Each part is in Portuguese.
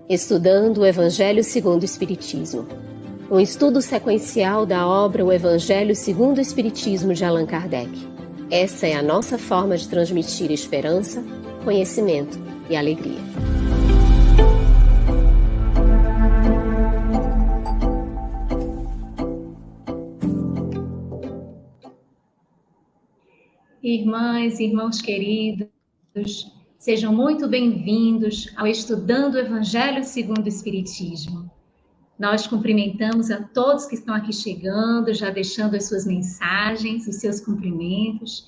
Estudando o Evangelho segundo o Espiritismo. Um estudo sequencial da obra O Evangelho segundo o Espiritismo de Allan Kardec. Essa é a nossa forma de transmitir esperança, conhecimento e alegria. Irmãs e irmãos queridos, sejam muito bem-vindos ao Estudando o Evangelho segundo o Espiritismo. Nós cumprimentamos a todos que estão aqui chegando, já deixando as suas mensagens, os seus cumprimentos,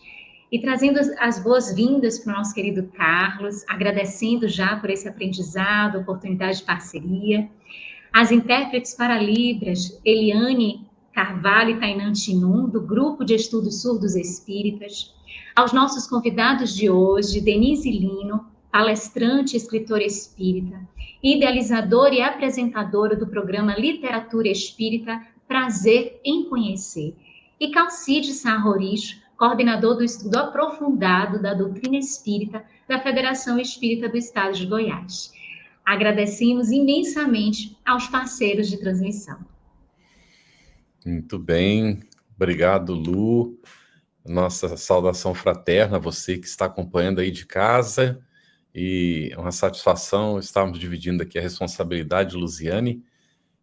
e trazendo as boas-vindas para o nosso querido Carlos, agradecendo já por esse aprendizado, oportunidade de parceria. As intérpretes para Libras, Eliane Carvalho e Tainan Tinum, do Grupo de Estudos Surdos Espíritas. Aos nossos convidados de hoje, Denise Lino, palestrante e escritora espírita, idealizadora e apresentadora do programa Literatura Espírita Prazer em Conhecer, e Calcide Sarroriz, coordenador do estudo aprofundado da doutrina espírita da Federação Espírita do Estado de Goiás. Agradecemos imensamente aos parceiros de transmissão. Muito bem, obrigado, Lu. Nossa saudação fraterna a você que está acompanhando aí de casa. E é uma satisfação estarmos dividindo aqui a responsabilidade, Luziane,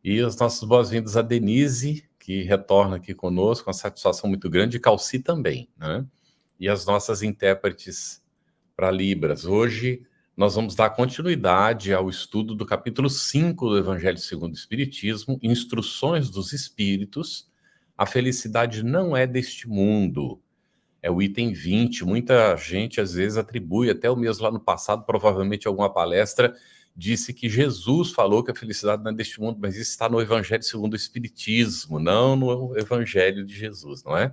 e as nossas boas-vindas a Denise, que retorna aqui conosco, uma satisfação muito grande, e Calci também, né? E as nossas intérpretes para Libras. Hoje nós vamos dar continuidade ao estudo do capítulo 5 do Evangelho segundo o Espiritismo, Instruções dos Espíritos. A felicidade não é deste mundo. É o item 20, muita gente às vezes atribui, até o mesmo lá no passado, provavelmente alguma palestra, disse que Jesus falou que a felicidade não é deste mundo, mas isso está no Evangelho segundo o Espiritismo, não no Evangelho de Jesus, não é?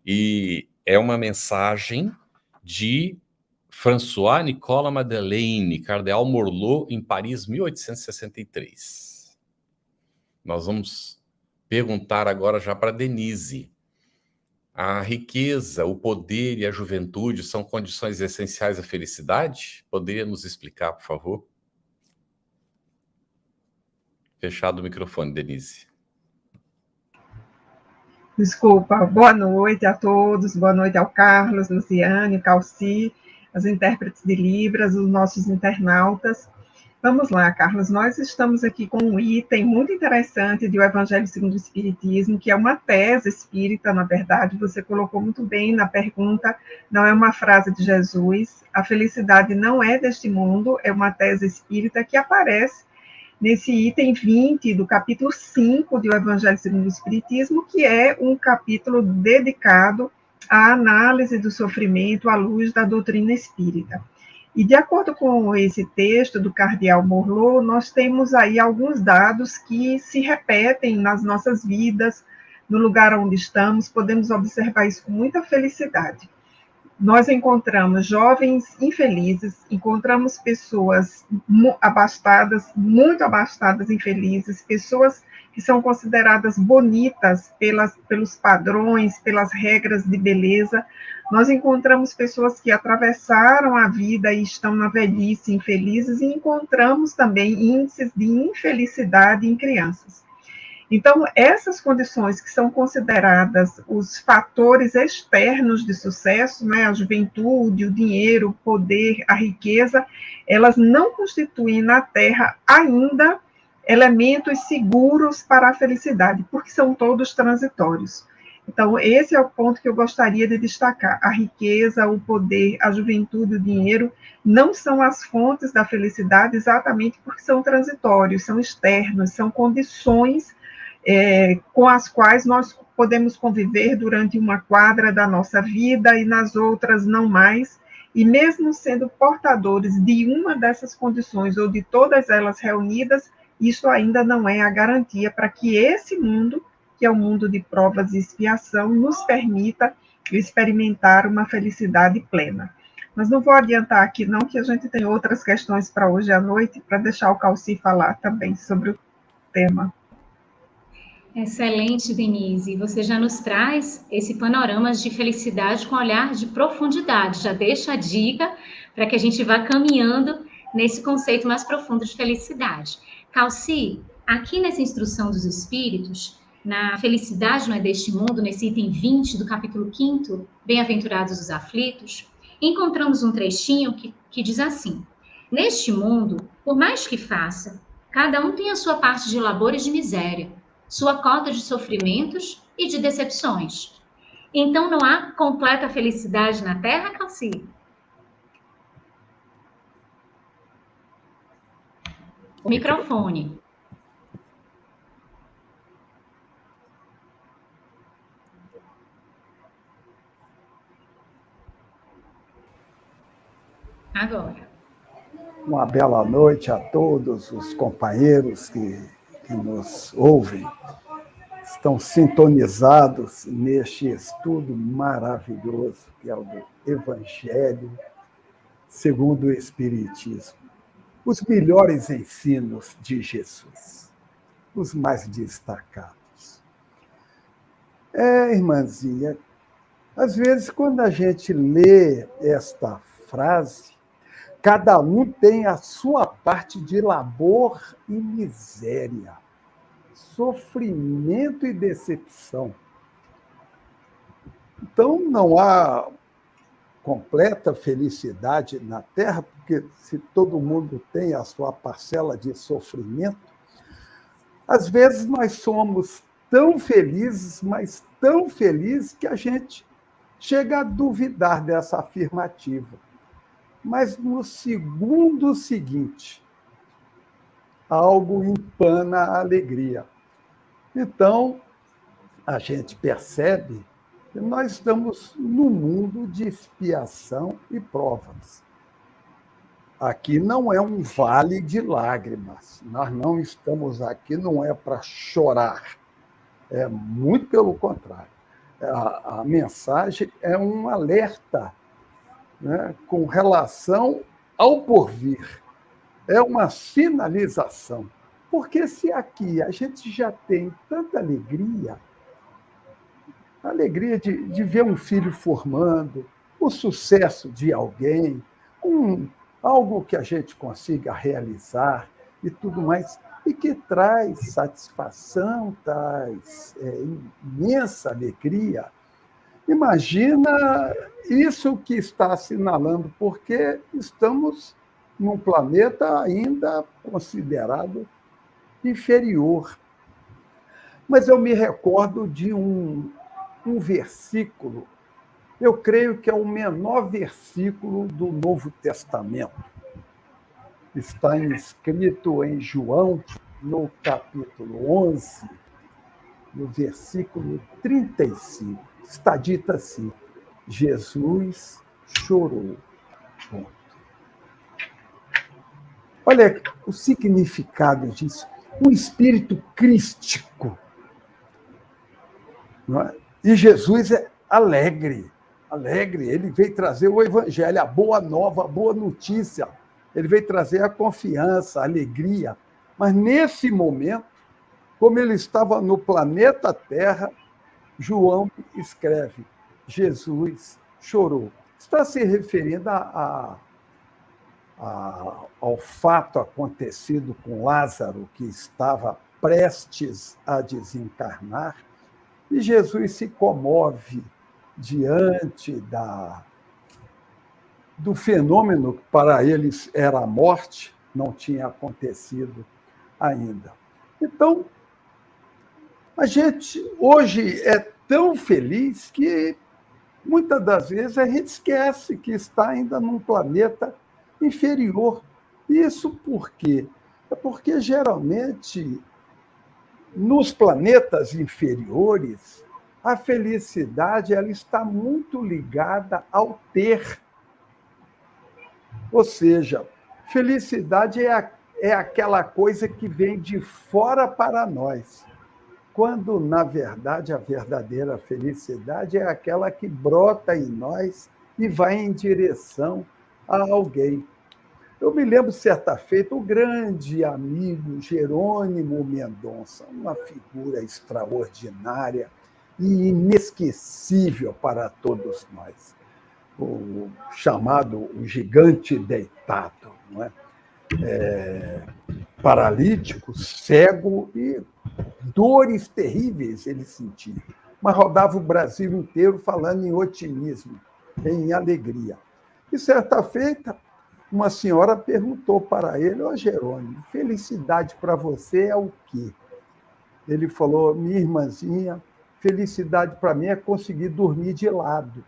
E é uma mensagem de François Nicolas Madeleine, Cardeal Morlot, em Paris, 1863. Nós vamos perguntar agora já para Denise. A riqueza, o poder e a juventude são condições essenciais à felicidade? Poderia nos explicar, por favor? Fechado o microfone, Denise. Desculpa. Boa noite a todos. Boa noite ao Carlos, Luciane, Calci, as intérpretes de Libras, os nossos internautas. Vamos lá, Carlos, nós estamos aqui com um item muito interessante do Evangelho segundo o Espiritismo, que é uma tese espírita, na verdade, você colocou muito bem na pergunta, não é uma frase de Jesus, a felicidade não é deste mundo, é uma tese espírita que aparece nesse item 20 do capítulo 5 do Evangelho segundo o Espiritismo, que é um capítulo dedicado à análise do sofrimento à luz da doutrina espírita. E, de acordo com esse texto do Cardeal Morlot, nós temos aí alguns dados que se repetem nas nossas vidas, no lugar onde estamos, podemos observar isso com muita felicidade. Nós encontramos jovens infelizes, encontramos pessoas abastadas, muito abastadas, infelizes, pessoas que são consideradas bonitas pelos padrões, pelas regras de beleza. Nós encontramos pessoas que atravessaram a vida e estão na velhice infelizes, e encontramos também índices de infelicidade em crianças. Então, essas condições que são consideradas os fatores externos de sucesso, né, a juventude, o dinheiro, o poder, a riqueza, elas não constituem na Terra ainda elementos seguros para a felicidade, porque são todos transitórios. Então, esse é o ponto que eu gostaria de destacar. A riqueza, o poder, a juventude, o dinheiro não são as fontes da felicidade exatamente porque são transitórios, são externos, são condições com as quais nós podemos conviver durante uma quadra da nossa vida e nas outras não mais, e mesmo sendo portadores de uma dessas condições ou de todas elas reunidas, isso ainda não é a garantia para que esse mundo, que é o mundo de provas e expiação, nos permita experimentar uma felicidade plena. Mas não vou adiantar aqui não, que a gente tem outras questões para hoje à noite, para deixar o Calci falar também sobre o tema. Excelente, Denise. Você já nos traz esse panorama de felicidade com olhar de profundidade. Já deixa a dica para que a gente vá caminhando nesse conceito mais profundo de felicidade. Calci, aqui nessa instrução dos espíritos, na Felicidade Não É Deste Mundo, nesse item 20 do capítulo 5º, Bem-aventurados os aflitos, encontramos um trechinho que diz assim: neste mundo, por mais que faça, cada um tem a sua parte de labor e de miséria, sua cota de sofrimentos e de decepções. Então não há completa felicidade na Terra, Calci? O microfone. Agora. Uma bela noite a todos os companheiros que nos ouvem, estão sintonizados neste estudo maravilhoso que é o do Evangelho segundo o Espiritismo. Os melhores ensinos de Jesus, os mais destacados. Irmãzinha, às vezes, quando a gente lê esta frase, cada um tem a sua parte de labor e miséria, sofrimento e decepção. Então, não há completa felicidade na Terra, porque se todo mundo tem a sua parcela de sofrimento, às vezes nós somos tão felizes, mas tão felizes que a gente chega a duvidar dessa afirmativa. Mas no segundo seguinte, algo empana a alegria. Então, a gente percebe que nós estamos num mundo de expiação e provas. Aqui não é um vale de lágrimas. Nós não estamos aqui, não é para chorar. É muito pelo contrário. A mensagem é um alerta, né, com relação ao porvir. É uma sinalização. Porque se aqui a gente já tem tanta alegria, a alegria de ver um filho formando, o sucesso de alguém, algo que a gente consiga realizar e tudo mais, e que traz satisfação, traz imensa alegria. Imagina isso que está assinalando, porque estamos num planeta ainda considerado inferior. Mas eu me recordo de um versículo, eu creio que é o menor versículo do Novo Testamento. Está escrito em João, no capítulo 11, no versículo 35. Está dito assim: Jesus chorou. Ponto. Olha o significado disso. Um espírito crístico. Não é? E Jesus é alegre. Ele veio trazer o evangelho, a boa nova, a boa notícia. Ele veio trazer a confiança, a alegria. Mas nesse momento, como ele estava no planeta Terra, João escreve: Jesus chorou. Está se referindo ao fato acontecido com Lázaro, que estava prestes a desencarnar, e Jesus se comove diante do fenômeno que para eles era a morte, não tinha acontecido ainda. Então, a gente hoje é tão feliz que muitas das vezes a gente esquece que está ainda num planeta inferior. Isso por quê? É porque, geralmente, nos planetas inferiores, a felicidade ela está muito ligada ao ter. Ou seja, felicidade é aquela coisa que vem de fora para nós, quando, na verdade, a verdadeira felicidade é aquela que brota em nós e vai em direção a alguém. Eu me lembro, certa feita, o grande amigo Jerônimo Mendonça, uma figura extraordinária e inesquecível para todos nós, o chamado o gigante deitado, não é? paralítico, cego e dores terríveis ele sentia. Mas rodava o Brasil inteiro falando em otimismo, em alegria. E certa feita, uma senhora perguntou para ele: ô Jerônimo, felicidade para você é o quê? Ele falou: minha irmãzinha, felicidade para mim é conseguir dormir de lado.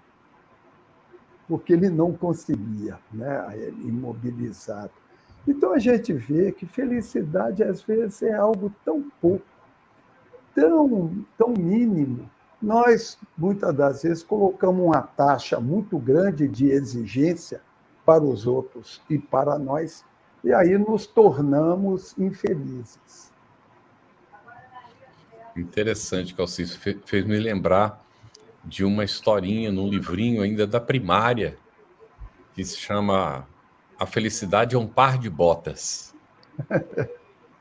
Porque ele não conseguia, né? Imobilizado. Então a gente vê que felicidade às vezes é algo tão pouco, tão mínimo. Nós, muitas das vezes, colocamos uma taxa muito grande de exigência para os outros e para nós, e aí nos tornamos infelizes. Interessante, Calcício. Fez me lembrar de uma historinha num livrinho ainda da primária, que se chama A Felicidade é um Par de Botas.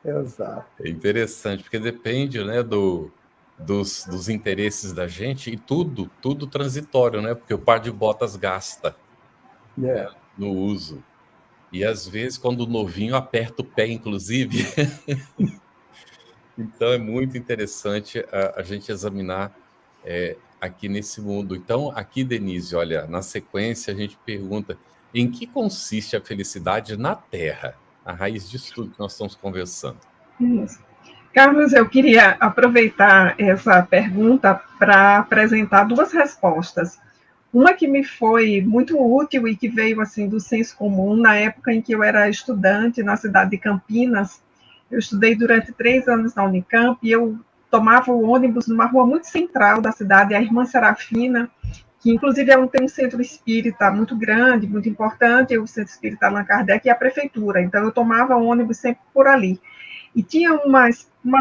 Exato. É interessante, porque depende, né, dos interesses da gente, e tudo transitório, né? Porque o par de botas gasta né, no uso. E às vezes, quando o novinho aperta o pé, inclusive. Então é muito interessante a gente examinar aqui nesse mundo. Então, aqui, Denise, olha, na sequência a gente pergunta: em que consiste a felicidade na Terra? A raiz disso tudo que nós estamos conversando. Isso. Carlos, eu queria aproveitar essa pergunta para apresentar duas respostas. Uma que me foi muito útil e que veio assim do senso comum na época em que eu era estudante na cidade de Campinas. Eu estudei durante 3 anos na Unicamp e eu tomava o ônibus numa rua muito central da cidade, a Irmã Serafina, que inclusive tem um centro espírita muito grande, muito importante, o Centro Espírita Allan Kardec e a prefeitura. Então eu tomava o ônibus sempre por ali. E tinha uma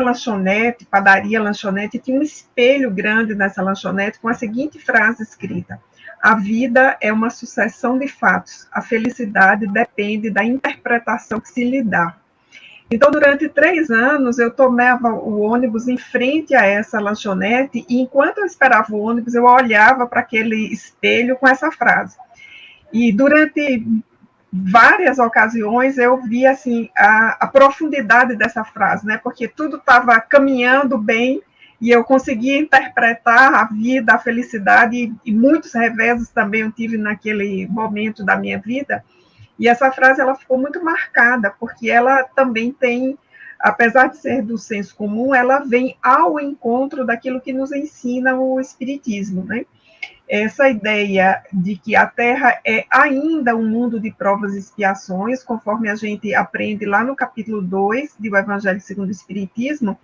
lanchonete, padaria lanchonete, e tinha um espelho grande nessa lanchonete com a seguinte frase escrita: a vida é uma sucessão de fatos, a felicidade depende da interpretação que se lhe dá. Então, durante 3 anos, eu tomava o ônibus em frente a essa lanchonete, e enquanto eu esperava o ônibus, eu olhava para aquele espelho com essa frase. E durante várias ocasiões eu vi assim a profundidade dessa frase, né? Porque tudo estava caminhando bem e eu conseguia interpretar a vida, a felicidade, e muitos reveses também eu tive naquele momento da minha vida. E essa frase ela ficou muito marcada, porque ela também tem, apesar de ser do senso comum, ela vem ao encontro daquilo que nos ensina o Espiritismo, né? Essa ideia de que a Terra é ainda um mundo de provas e expiações, conforme a gente aprende lá no capítulo 2 do Evangelho segundo o Espiritismo,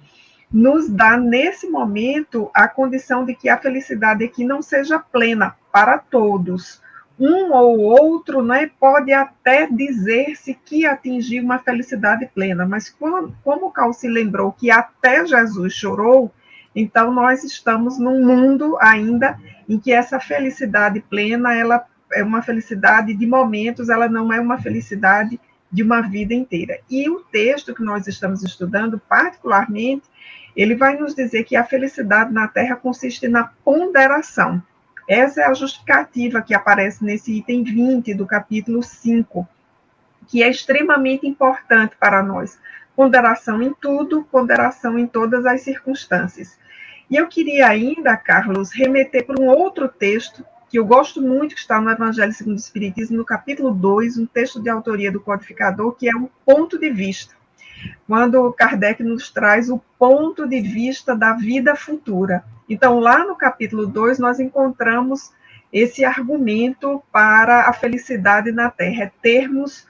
nos dá, nesse momento, a condição de que a felicidade aqui não seja plena para todos. Um ou outro, né, pode até dizer-se que atingiu uma felicidade plena, mas como o Calci lembrou que até Jesus chorou, então nós estamos num mundo ainda em que essa felicidade plena, ela é uma felicidade de momentos, ela não é uma felicidade de uma vida inteira. E o texto que nós estamos estudando, particularmente, ele vai nos dizer que a felicidade na Terra consiste na ponderação. Essa é a justificativa que aparece nesse item 20 do capítulo 5, que é extremamente importante para nós. Ponderação em tudo, ponderação em todas as circunstâncias. E eu queria ainda, Carlos, remeter para um outro texto, que eu gosto muito, que está no Evangelho segundo o Espiritismo, no capítulo 2, um texto de autoria do codificador, que é o ponto de vista. Quando Kardec nos traz o ponto de vista da vida futura. Então, lá no capítulo 2, nós encontramos esse argumento para a felicidade na Terra, é termos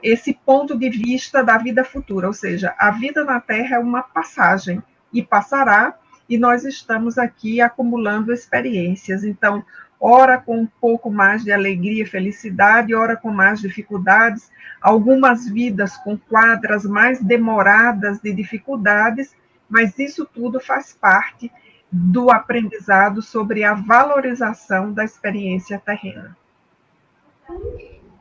esse ponto de vista da vida futura, ou seja, a vida na Terra é uma passagem, e passará, e nós estamos aqui acumulando experiências. Então, ora com um pouco mais de alegria e felicidade, ora com mais dificuldades, algumas vidas com quadras mais demoradas de dificuldades, mas isso tudo faz parte do aprendizado sobre a valorização da experiência terrena.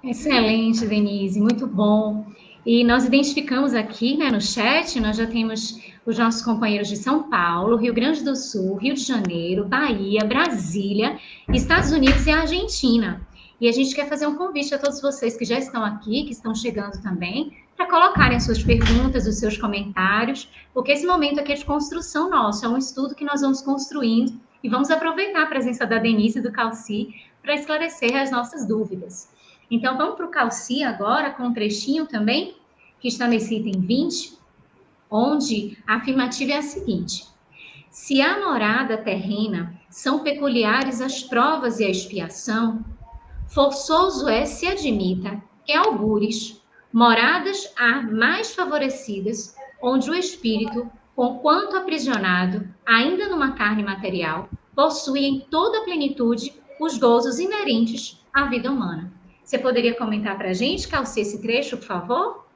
Excelente, Denise, muito bom. E nós identificamos aqui, né, no chat, nós já temos os nossos companheiros de São Paulo, Rio Grande do Sul, Rio de Janeiro, Bahia, Brasília, Estados Unidos e Argentina. E a gente quer fazer um convite a todos vocês que já estão aqui, que estão chegando também, para colocarem suas perguntas, os seus comentários, porque esse momento aqui é de construção nosso, é um estudo que nós vamos construindo e vamos aproveitar a presença da Denise e do Calci para esclarecer as nossas dúvidas. Então, vamos para o Calci agora, com um trechinho também, que está nesse item 20, onde a afirmativa é a seguinte: se a morada terrena são peculiares as provas e a expiação, forçoso é se admita que algures, moradas há mais favorecidas, onde o espírito, conquanto aprisionado, ainda numa carne material, possui em toda a plenitude os gozos inerentes à vida humana. Você poderia comentar para a gente, Calci, esse trecho, por favor?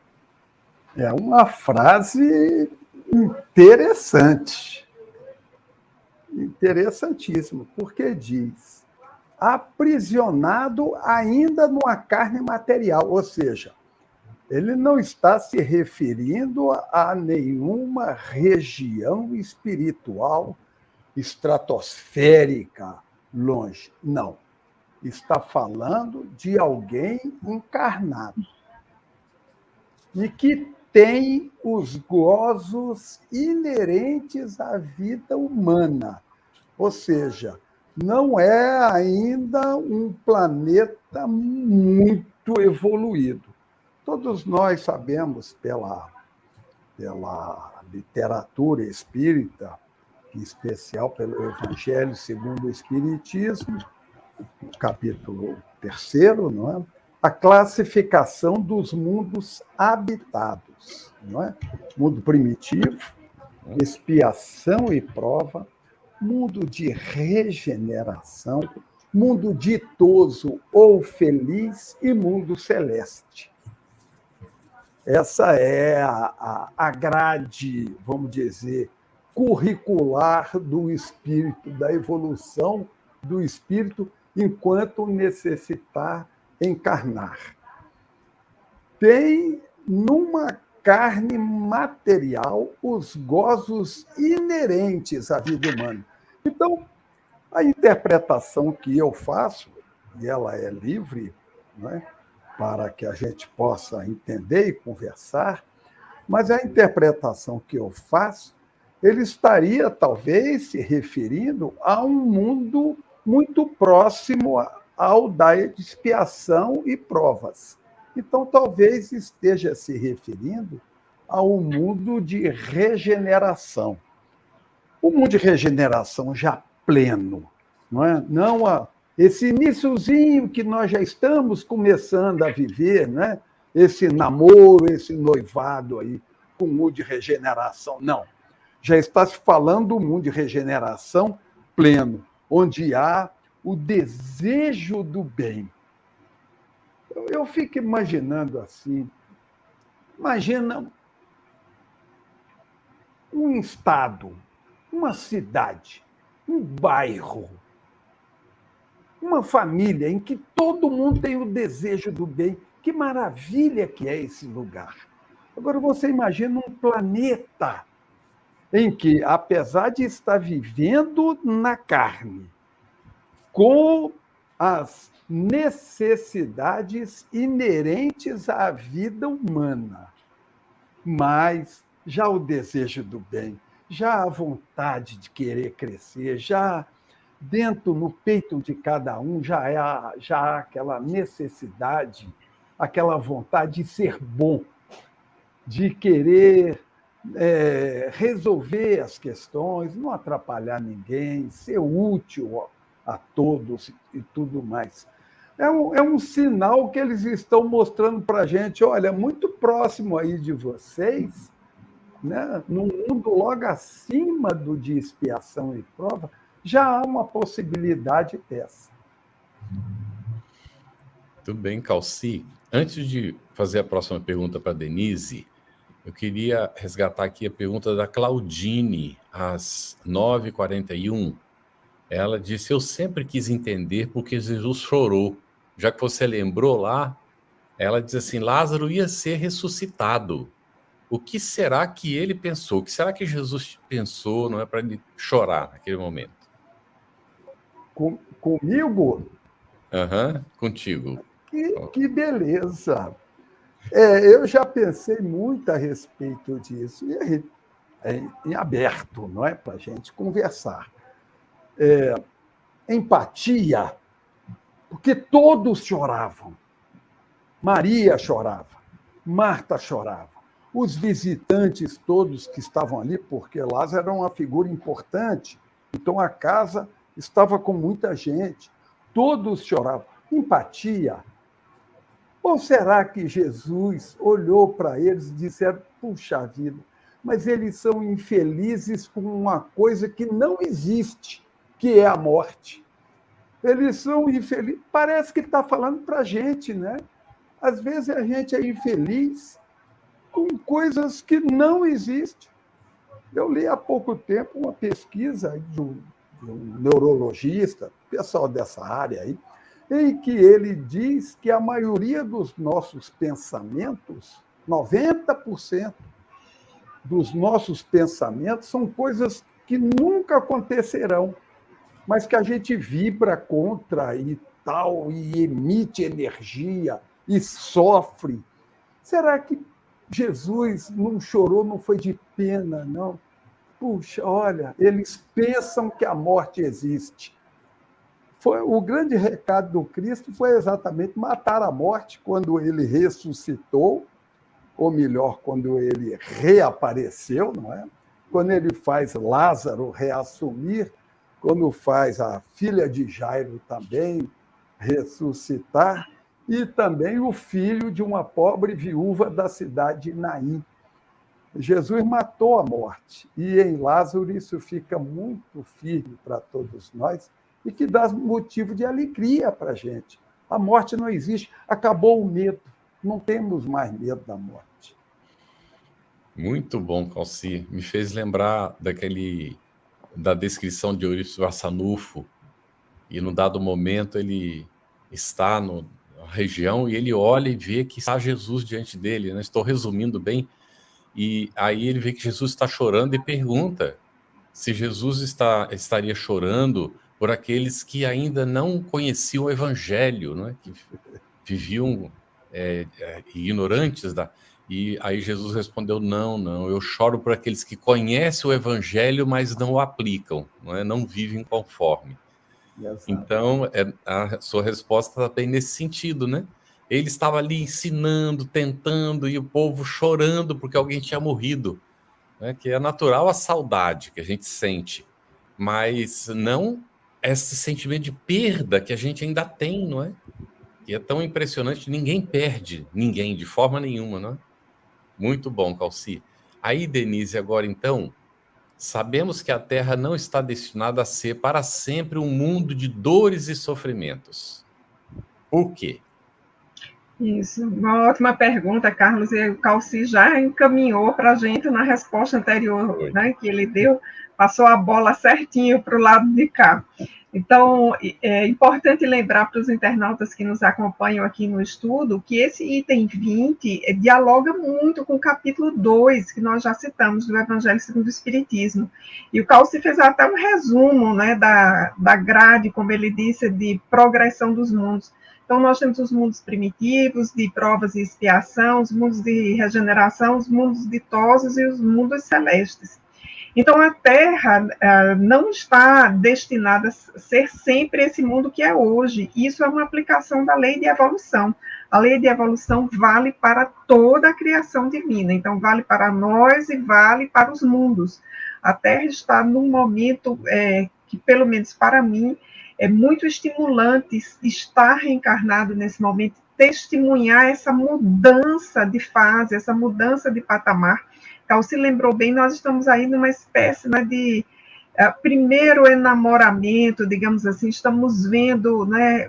É uma frase interessante, interessantíssima, porque diz: aprisionado ainda numa carne material, ou seja, ele não está se referindo a nenhuma região espiritual estratosférica longe, não. Está falando de alguém encarnado e que tem os gozos inerentes à vida humana, ou seja, não é ainda um planeta muito evoluído. Todos nós sabemos, pela literatura espírita, em especial pelo Evangelho segundo o Espiritismo, no capítulo 3º, não é? A classificação dos mundos habitados, não é? Mundo primitivo, expiação e prova, mundo de regeneração, mundo ditoso ou feliz e mundo celeste. Essa é a grade, vamos dizer, curricular do espírito, da evolução do espírito enquanto necessitar encarnar. Tem numa carne material os gozos inerentes à vida humana. Então, a interpretação que eu faço, e ela é livre, não é? Para que a gente possa entender e conversar, mas a interpretação que eu faço, ele estaria talvez se referindo a um mundo muito próximo ao da expiação e provas. Então, talvez esteja se referindo a um mundo de regeneração. O mundo de regeneração já pleno, não é? Não esse iniciozinho que nós já estamos começando a viver, né? Esse namoro, esse noivado aí, com o mundo de regeneração. Não. Já está se falando do mundo de regeneração pleno, onde há o desejo do bem. Eu fico imaginando assim, imagina um estado, uma cidade, um bairro, uma família em que todo mundo tem o desejo do bem. Que maravilha que é esse lugar. Agora você imagina um planeta em que, apesar de estar vivendo na carne, com as necessidades inerentes à vida humana, mas já o desejo do bem, já a vontade de querer crescer, já dentro, no peito de cada um, já há aquela necessidade, aquela vontade de ser bom, de querer resolver as questões, não atrapalhar ninguém, ser útil a todos e tudo mais. É um sinal que eles estão mostrando para a gente, olha, muito próximo aí de vocês, né, num mundo logo acima do de expiação e prova, já há uma possibilidade dessa. Muito bem, Calci. Antes de fazer a próxima pergunta para a Denise, eu queria resgatar aqui a pergunta da Claudine, às 9h41. Ela disse: eu sempre quis entender porque Jesus chorou. Já que você lembrou lá, ela diz assim: Lázaro ia ser ressuscitado. O que será que ele pensou? O que será que Jesus pensou, não é, para ele chorar naquele momento? Comigo, Contigo. Que beleza! Eu já pensei muito a respeito disso, e em aberto, não é? Para a gente conversar. Empatia, porque todos choravam. Maria chorava, Marta chorava, os visitantes todos que estavam ali, porque Lázaro era uma figura importante, então a casa estava com muita gente, todos choravam. Empatia. Ou será que Jesus olhou para eles e disse: puxa vida, mas eles são infelizes com uma coisa que não existe, que é a morte. Eles são infelizes. Parece que está falando para a gente, né? Às vezes a gente é infeliz com coisas que não existem. Eu li há pouco tempo uma pesquisa de um neurologista, pessoal dessa área aí, em que ele diz que a maioria dos nossos pensamentos, 90% dos nossos pensamentos, são coisas que nunca acontecerão, mas que a gente vibra contra e tal, e emite energia, e sofre. Será que Jesus não chorou, não foi de pena, não? Puxa, olha, eles pensam que a morte existe. O grande recado do Cristo foi exatamente matar a morte quando ele ressuscitou, ou melhor, quando ele reapareceu, não é? Quando ele faz Lázaro reassumir, quando faz a filha de Jairo também ressuscitar, e também o filho de uma pobre viúva da cidade de Naim. Jesus matou a morte, e em Lázaro isso fica muito firme para todos nós, e que dá motivo de alegria para a gente. A morte não existe, acabou o medo, não temos mais medo da morte. Muito bom, Calci. Me fez lembrar da descrição de Eurípides Barçanufo, e num dado momento ele está na região e ele olha e vê que está Jesus diante dele, né? Estou resumindo bem, e aí ele vê que Jesus está chorando e pergunta se Jesus estaria chorando por aqueles que ainda não conheciam o Evangelho, não é? Que viviam ignorantes da... E aí Jesus respondeu: não, eu choro por aqueles que conhecem o Evangelho, mas não o aplicam, não vivem conforme. Exato. Então, a sua resposta está bem nesse sentido, né? Ele estava ali ensinando, tentando, e o povo chorando porque alguém tinha morrido, né? Que é natural a saudade que a gente sente, mas não esse sentimento de perda que a gente ainda tem, não é? Que é tão impressionante, ninguém perde ninguém de forma nenhuma, não é? Muito bom, Calci. Aí, Denise, agora então, sabemos que a Terra não está destinada a ser para sempre um mundo de dores e sofrimentos. Por quê? Isso, uma ótima pergunta, Carlos, e o Calci já encaminhou para a gente na resposta anterior, né, que ele deu, passou a bola certinho para o lado de cá. Então, é importante lembrar para os internautas que nos acompanham aqui no estudo que esse item 20 dialoga muito com o capítulo 2, que nós já citamos, do Evangelho segundo o Espiritismo. E o Calci fez até um resumo, né, da grade, como ele disse, de progressão dos mundos. Então, nós temos os mundos primitivos, de provas e expiação, os mundos de regeneração, os mundos ditosos e os mundos celestes. Então, a Terra não está destinada a ser sempre esse mundo que é hoje. Isso é uma aplicação da lei de evolução. A lei de evolução vale para toda a criação divina. Então, vale para nós e vale para os mundos. A Terra está num momento que, pelo menos para mim, é muito estimulante estar reencarnado nesse momento, testemunhar essa mudança de fase, essa mudança de patamar. Então, se lembrou bem, nós estamos aí numa espécie, né, de primeiro enamoramento, digamos assim, estamos vendo, né,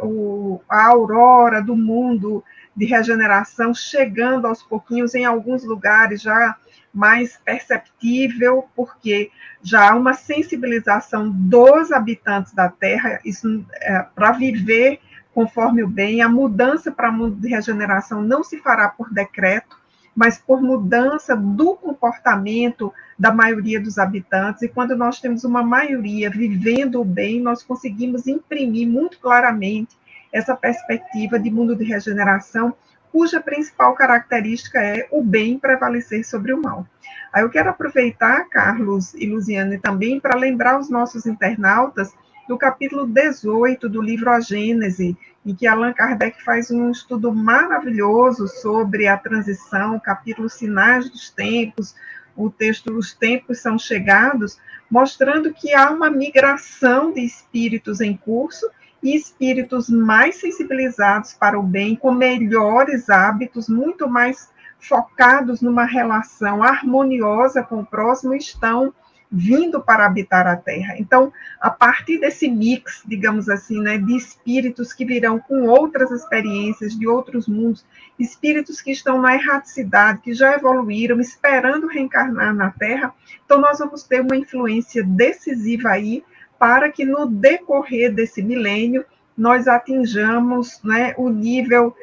a aurora do mundo de regeneração chegando aos pouquinhos, em alguns lugares já mais perceptível, porque já há uma sensibilização dos habitantes da Terra, isso para viver conforme o bem. A mudança para o mundo de regeneração não se fará por decreto, mas por mudança do comportamento da maioria dos habitantes, e quando nós temos uma maioria vivendo o bem, nós conseguimos imprimir muito claramente essa perspectiva de mundo de regeneração, cuja principal característica é o bem prevalecer sobre o mal. Aí eu quero aproveitar, Carlos e Luziane, também para lembrar os nossos internautas do capítulo 18 do livro A Gênese, em que Allan Kardec faz um estudo maravilhoso sobre a transição, o capítulo Sinais dos Tempos, o texto Os Tempos São Chegados, mostrando que há uma migração de espíritos em curso e espíritos mais sensibilizados para o bem, com melhores hábitos, muito mais focados numa relação harmoniosa com o próximo, estão vindo para habitar a Terra. Então, a partir desse mix, digamos assim, né, de espíritos que virão com outras experiências de outros mundos, espíritos que estão na erraticidade, que já evoluíram, esperando reencarnar na Terra, então nós vamos ter uma influência decisiva aí para que no decorrer desse milênio nós atinjamos, né, o nível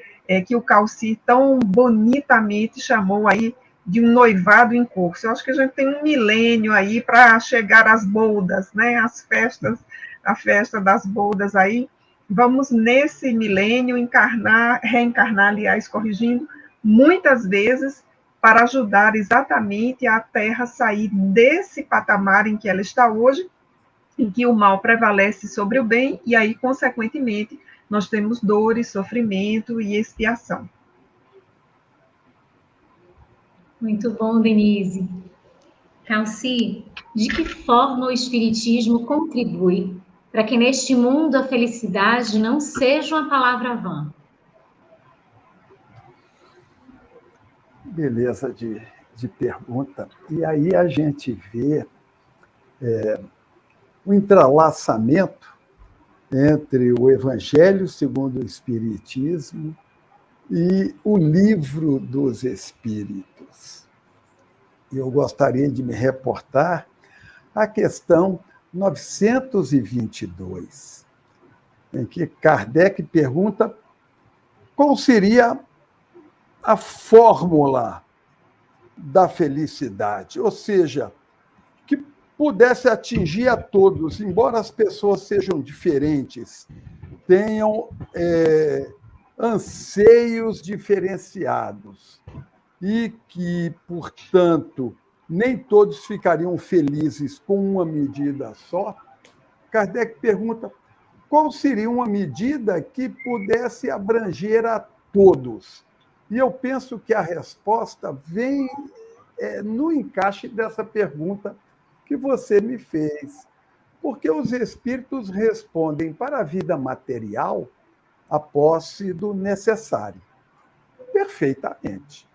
que o Calci tão bonitamente chamou aí de um noivado em curso. Eu acho que a gente tem um milênio aí para chegar às bodas, né, as festas, a festa das bodas aí. Vamos nesse milênio reencarnar, aliás, corrigindo, muitas vezes para ajudar exatamente a Terra a sair desse patamar em que ela está hoje, em que o mal prevalece sobre o bem, e aí, consequentemente, nós temos dores, sofrimento e expiação. Muito bom, Denise. Calci, de que forma o Espiritismo contribui para que neste mundo a felicidade não seja uma palavra vã? Beleza de pergunta. E aí a gente vê o entrelaçamento entre o Evangelho segundo o Espiritismo e o Livro dos Espíritos. Eu gostaria de me reportar à questão 922, em que Kardec pergunta qual seria a fórmula da felicidade, ou seja, que pudesse atingir a todos, embora as pessoas sejam diferentes, tenham anseios diferenciados e que, portanto, nem todos ficariam felizes com uma medida só. Kardec pergunta qual seria uma medida que pudesse abranger a todos. E eu penso que a resposta vem no encaixe dessa pergunta que você me fez, porque os espíritos respondem para a vida material a posse do necessário, perfeitamente.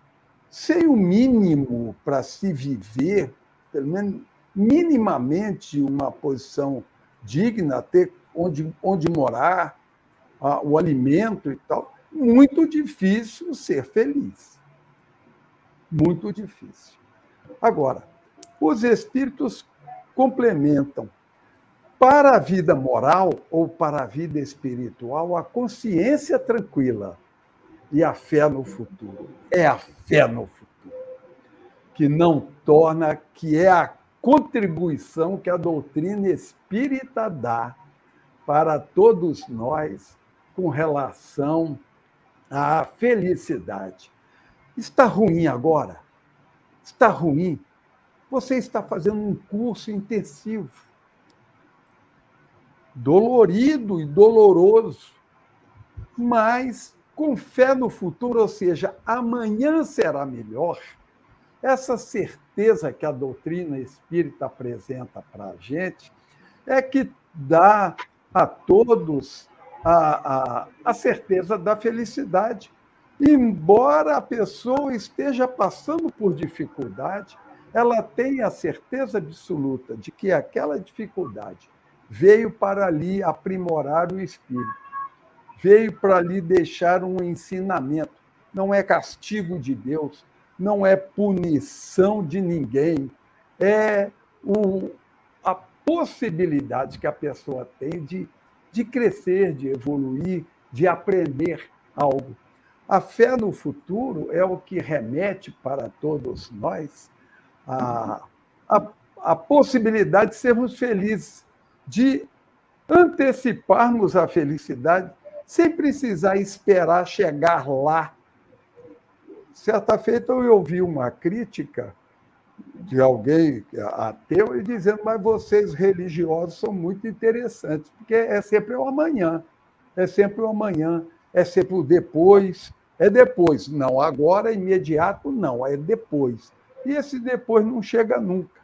Sem o mínimo para se viver, pelo menos minimamente uma posição digna, ter onde morar, o alimento e tal, muito difícil ser feliz. Muito difícil. Agora, os espíritos complementam para a vida moral ou para a vida espiritual a consciência tranquila e a fé no futuro. É a fé no futuro que não torna, que é a contribuição que a doutrina espírita dá para todos nós com relação à felicidade. Está ruim agora? Está ruim? Você está fazendo um curso intensivo, dolorido e doloroso, mas com fé no futuro, ou seja, amanhã será melhor. Essa certeza que a doutrina espírita apresenta para a gente é que dá a todos a certeza da felicidade. Embora a pessoa esteja passando por dificuldade, ela tem a certeza absoluta de que aquela dificuldade veio para ali aprimorar o espírito, veio para ali deixar um ensinamento. Não é castigo de Deus, não é punição de ninguém, é a possibilidade que a pessoa tem de crescer, de evoluir, de aprender algo. A fé no futuro é o que remete para todos nós a possibilidade de sermos felizes, de anteciparmos a felicidade sem precisar esperar chegar lá. Certa feita eu ouvi uma crítica de alguém ateu e dizendo, mas vocês religiosos são muito interessantes, porque é sempre o amanhã, é sempre o amanhã, é sempre o depois, é depois. Não, agora é imediato, não, é depois. E esse depois não chega nunca.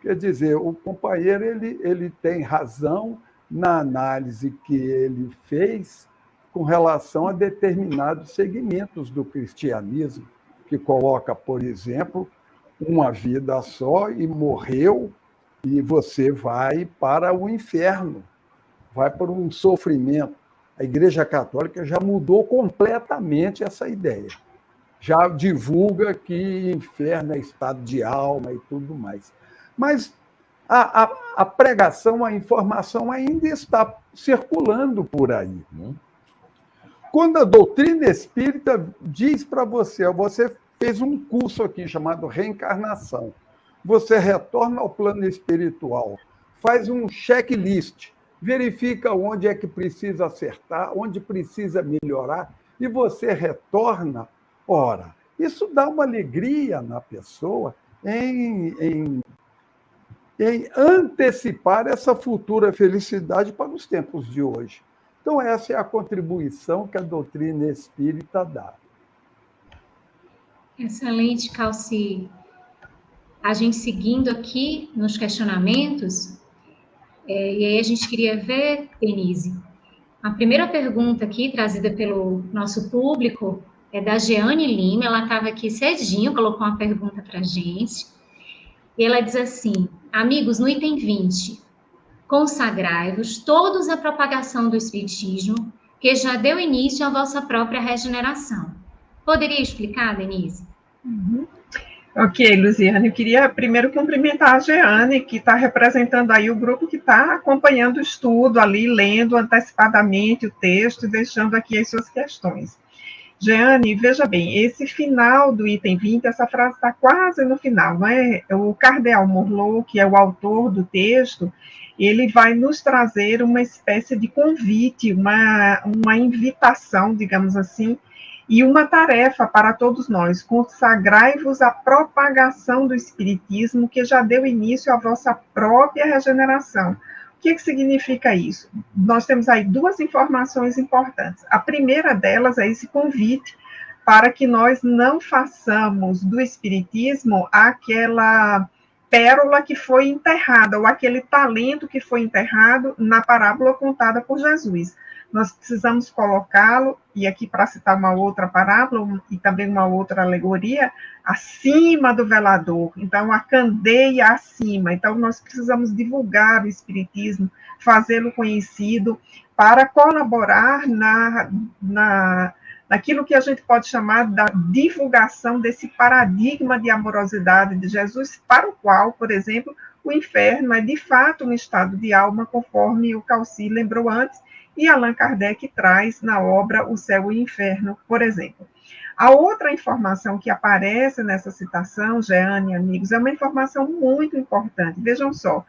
Quer dizer, o companheiro ele tem razão na análise que ele fez com relação a determinados segmentos do cristianismo, que coloca, por exemplo, uma vida só e morreu, e você vai para o inferno, vai para um sofrimento. A Igreja Católica já mudou completamente essa ideia. Já divulga que inferno é estado de alma e tudo mais. Mas a pregação, a informação ainda está circulando por aí. Quando a doutrina espírita diz para você, você fez um curso aqui chamado Reencarnação, você retorna ao plano espiritual, faz um checklist, verifica onde é que precisa acertar, onde precisa melhorar, e você retorna. Ora, isso dá uma alegria na pessoa em antecipar essa futura felicidade para os tempos de hoje. Então, essa é a contribuição que a doutrina espírita dá. Excelente, Calci. A gente seguindo aqui nos questionamentos, e aí a gente queria ver, Denise, a primeira pergunta aqui, trazida pelo nosso público, é da Jeane Lima. Ela estava aqui cedinho, colocou uma pergunta para a gente. E ela diz assim: amigos, no item 20, consagrai-vos todos à propagação do Espiritismo, que já deu início à vossa própria regeneração. Poderia explicar, Denise? Ok, Luziane, eu queria primeiro cumprimentar a Jeane, que está representando aí o grupo que está acompanhando o estudo ali, lendo antecipadamente o texto e deixando aqui as suas questões. Jeane, veja bem, esse final do item 20, essa frase está quase no final, não é? O Cardeal Morlot, que é o autor do texto, ele vai nos trazer uma espécie de convite, uma invitação, digamos assim, e uma tarefa para todos nós: consagrai-vos à propagação do Espiritismo, que já deu início à vossa própria regeneração. O que significa isso? Nós temos aí duas informações importantes. A primeira delas é esse convite para que nós não façamos do Espiritismo aquela pérola que foi enterrada, ou aquele talento que foi enterrado na parábola contada por Jesus. Nós precisamos colocá-lo, e aqui para citar uma outra parábola, e também uma outra alegoria, acima do velador. Então, a candeia acima. Então, nós precisamos divulgar o Espiritismo, fazê-lo conhecido, para colaborar naquilo que a gente pode chamar da divulgação desse paradigma de amorosidade de Jesus, para o qual, por exemplo, o inferno é de fato um estado de alma, conforme o Calci lembrou antes, e Allan Kardec traz na obra O Céu e o Inferno, por exemplo. A outra informação que aparece nessa citação, Jeane, amigos, é uma informação muito importante. Vejam só,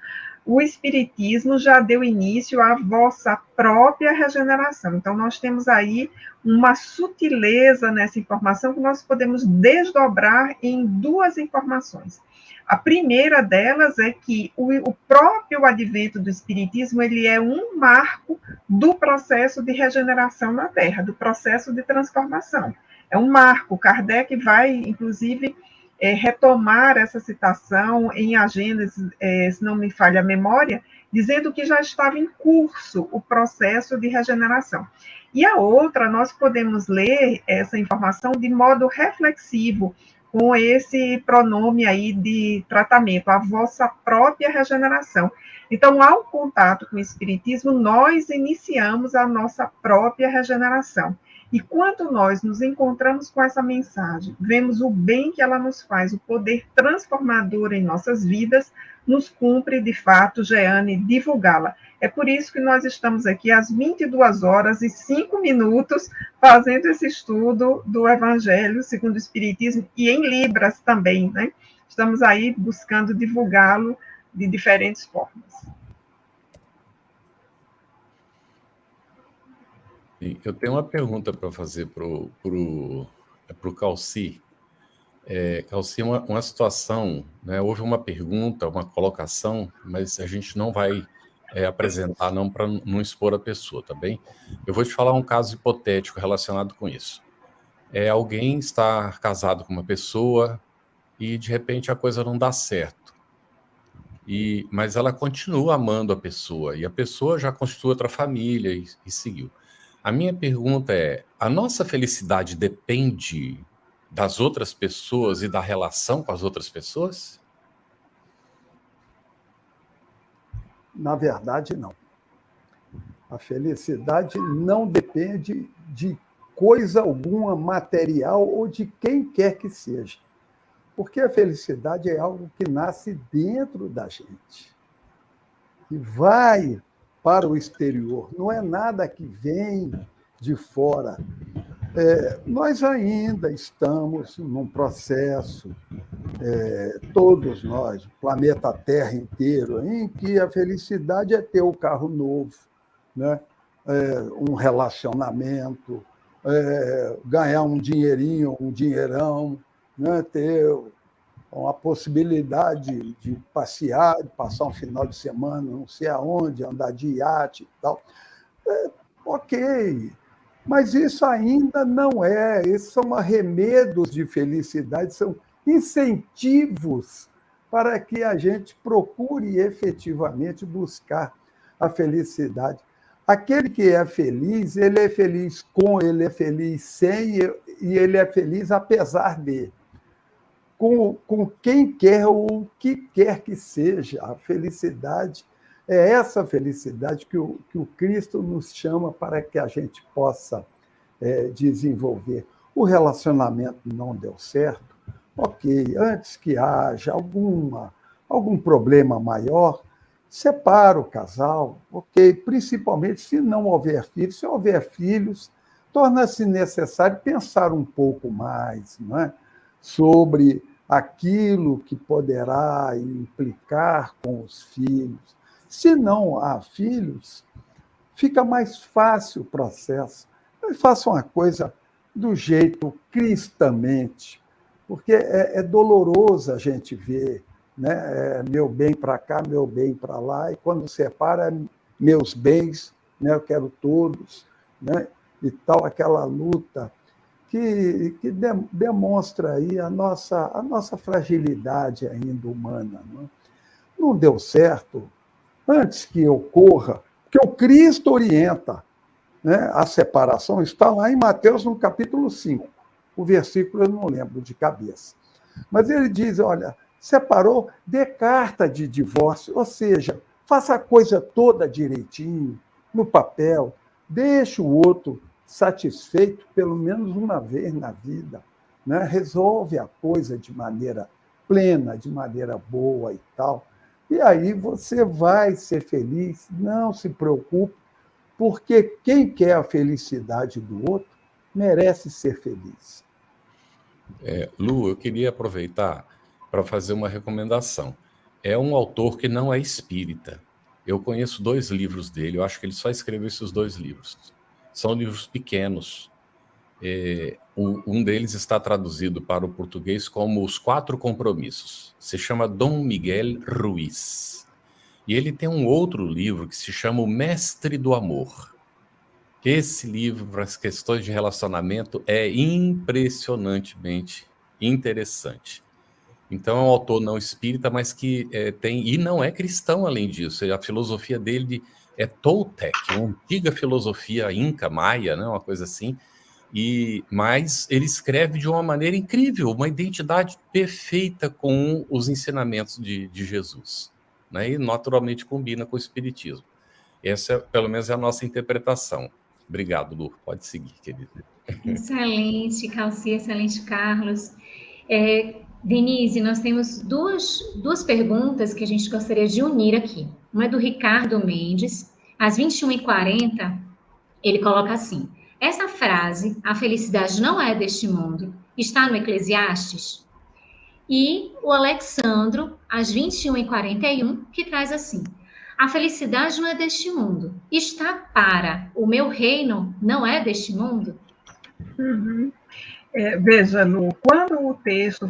o Espiritismo já deu início à vossa própria regeneração. Então, nós temos aí uma sutileza nessa informação que nós podemos desdobrar em duas informações. A primeira delas é que o próprio advento do Espiritismo, ele é um marco do processo de regeneração na Terra, do processo de transformação. É um marco. Kardec vai, inclusive, retomar essa citação em A Gênese, se não me falha a memória, dizendo que já estava em curso o processo de regeneração. E a outra, nós podemos ler essa informação de modo reflexivo, com esse pronome aí de tratamento, a vossa própria regeneração. Então, ao contato com o Espiritismo, nós iniciamos a nossa própria regeneração. E quando nós nos encontramos com essa mensagem, vemos o bem que ela nos faz, o poder transformador em nossas vidas, nos cumpre, de fato, Jeane, divulgá-la. É por isso que nós estamos aqui às 22h05 fazendo esse estudo do Evangelho segundo o Espiritismo, e em Libras também, né? Estamos aí buscando divulgá-lo de diferentes formas. Eu tenho uma pergunta para fazer para o Calci. Calci, uma situação, né? Houve uma pergunta, uma colocação, mas a gente não vai apresentar, não, para não expor a pessoa, tá bem? Eu vou te falar um caso hipotético relacionado com isso. Alguém está casado com uma pessoa e, de repente, a coisa não dá certo. Mas ela continua amando a pessoa, e a pessoa já constitui outra família e seguiu. A minha pergunta é: a nossa felicidade depende das outras pessoas e da relação com as outras pessoas? Na verdade, não. A felicidade não depende de coisa alguma material ou de quem quer que seja. Porque a felicidade é algo que nasce dentro da gente e vai para o exterior. Não é nada que vem de fora. Nós ainda estamos num processo, todos nós, o planeta Terra inteiro, em que a felicidade é ter o carro novo, né? Um relacionamento, ganhar um dinheirinho, um dinheirão, né? Ter uma possibilidade de passear, de passar um final de semana, não sei aonde, andar de iate e tal. Ok, mas isso ainda não esses são arremedos de felicidade, são incentivos para que a gente procure efetivamente buscar a felicidade. Aquele que é feliz, ele é feliz com, ele é feliz sem, e ele é feliz apesar de. Com quem quer ou o que quer que seja. A felicidade é essa felicidade que o Cristo nos chama para que a gente possa desenvolver. O relacionamento não deu certo, ok, antes que haja algum problema maior, separa o casal, ok, principalmente se não houver filhos. Se houver filhos, torna-se necessário pensar um pouco mais, não é? Sobre aquilo que poderá implicar com os filhos. Se não há filhos, fica mais fácil o processo. Faça uma coisa do jeito cristamente, porque é doloroso a gente ver, né? Meu bem para cá, meu bem para lá, e quando separa, meus bens, né? Eu quero todos, né? E tal, aquela luta que demonstra aí a nossa fragilidade ainda humana. Não deu certo, antes que ocorra, porque o Cristo orienta, né? A separação está lá em Mateus, no capítulo 5. O versículo eu não lembro de cabeça. Mas ele diz, olha, separou, dê carta de divórcio, ou seja, faça a coisa toda direitinho, no papel, deixe o outro satisfeito pelo menos uma vez na vida, né? Resolve a coisa de maneira plena, de maneira boa e tal. E aí você vai ser feliz, não se preocupe, porque quem quer a felicidade do outro merece ser feliz. Lu, eu queria aproveitar para fazer uma recomendação. É um autor que não é espírita. Eu conheço 2 livros dele, eu acho que ele só escreveu esses 2 livros. São livros pequenos. Um deles está traduzido para o português como Os 4 Compromissos. Se chama Dom Miguel Ruiz. E ele tem um outro livro que se chama O Mestre do Amor. Esse livro, para as questões de relacionamento, é impressionantemente interessante. Então, é um autor não espírita, mas que e não é cristão além disso. A filosofia dele é Toltec, uma antiga filosofia inca, maia, né, uma coisa assim. Mas ele escreve de uma maneira incrível, uma identidade perfeita com os ensinamentos de Jesus, né, e naturalmente combina com o espiritismo. Essa, pelo menos, é a nossa interpretação. Obrigado, Lu. Pode seguir, querida. Excelente, Calci, excelente, Carlos. Denise, nós temos duas perguntas que a gente gostaria de unir aqui. Uma é do Ricardo Mendes, às 21h40, ele coloca assim: essa frase, a felicidade não é deste mundo, está no Eclesiastes? E o Alexandro, às 21h41, que traz assim: A felicidade não é deste mundo. Está para. O meu reino não é deste mundo. Uhum. Veja, Lu, quando o texto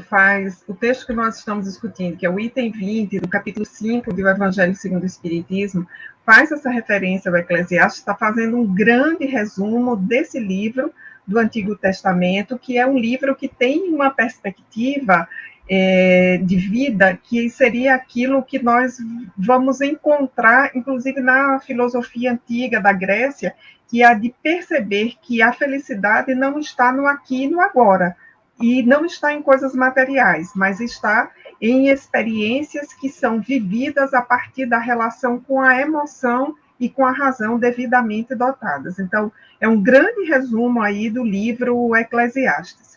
que nós estamos discutindo, que é o item 20 do capítulo 5 do Evangelho segundo o Espiritismo, faz essa referência ao Eclesiastes, está fazendo um grande resumo desse livro do Antigo Testamento, que é um livro que tem uma perspectiva de vida que seria aquilo que nós vamos encontrar, inclusive na filosofia antiga da Grécia, que é a de perceber que a felicidade não está no aqui e no agora, e não está em coisas materiais, mas está em experiências que são vividas a partir da relação com a emoção e com a razão devidamente dotadas. Então, é um grande resumo aí do livro Eclesiastes.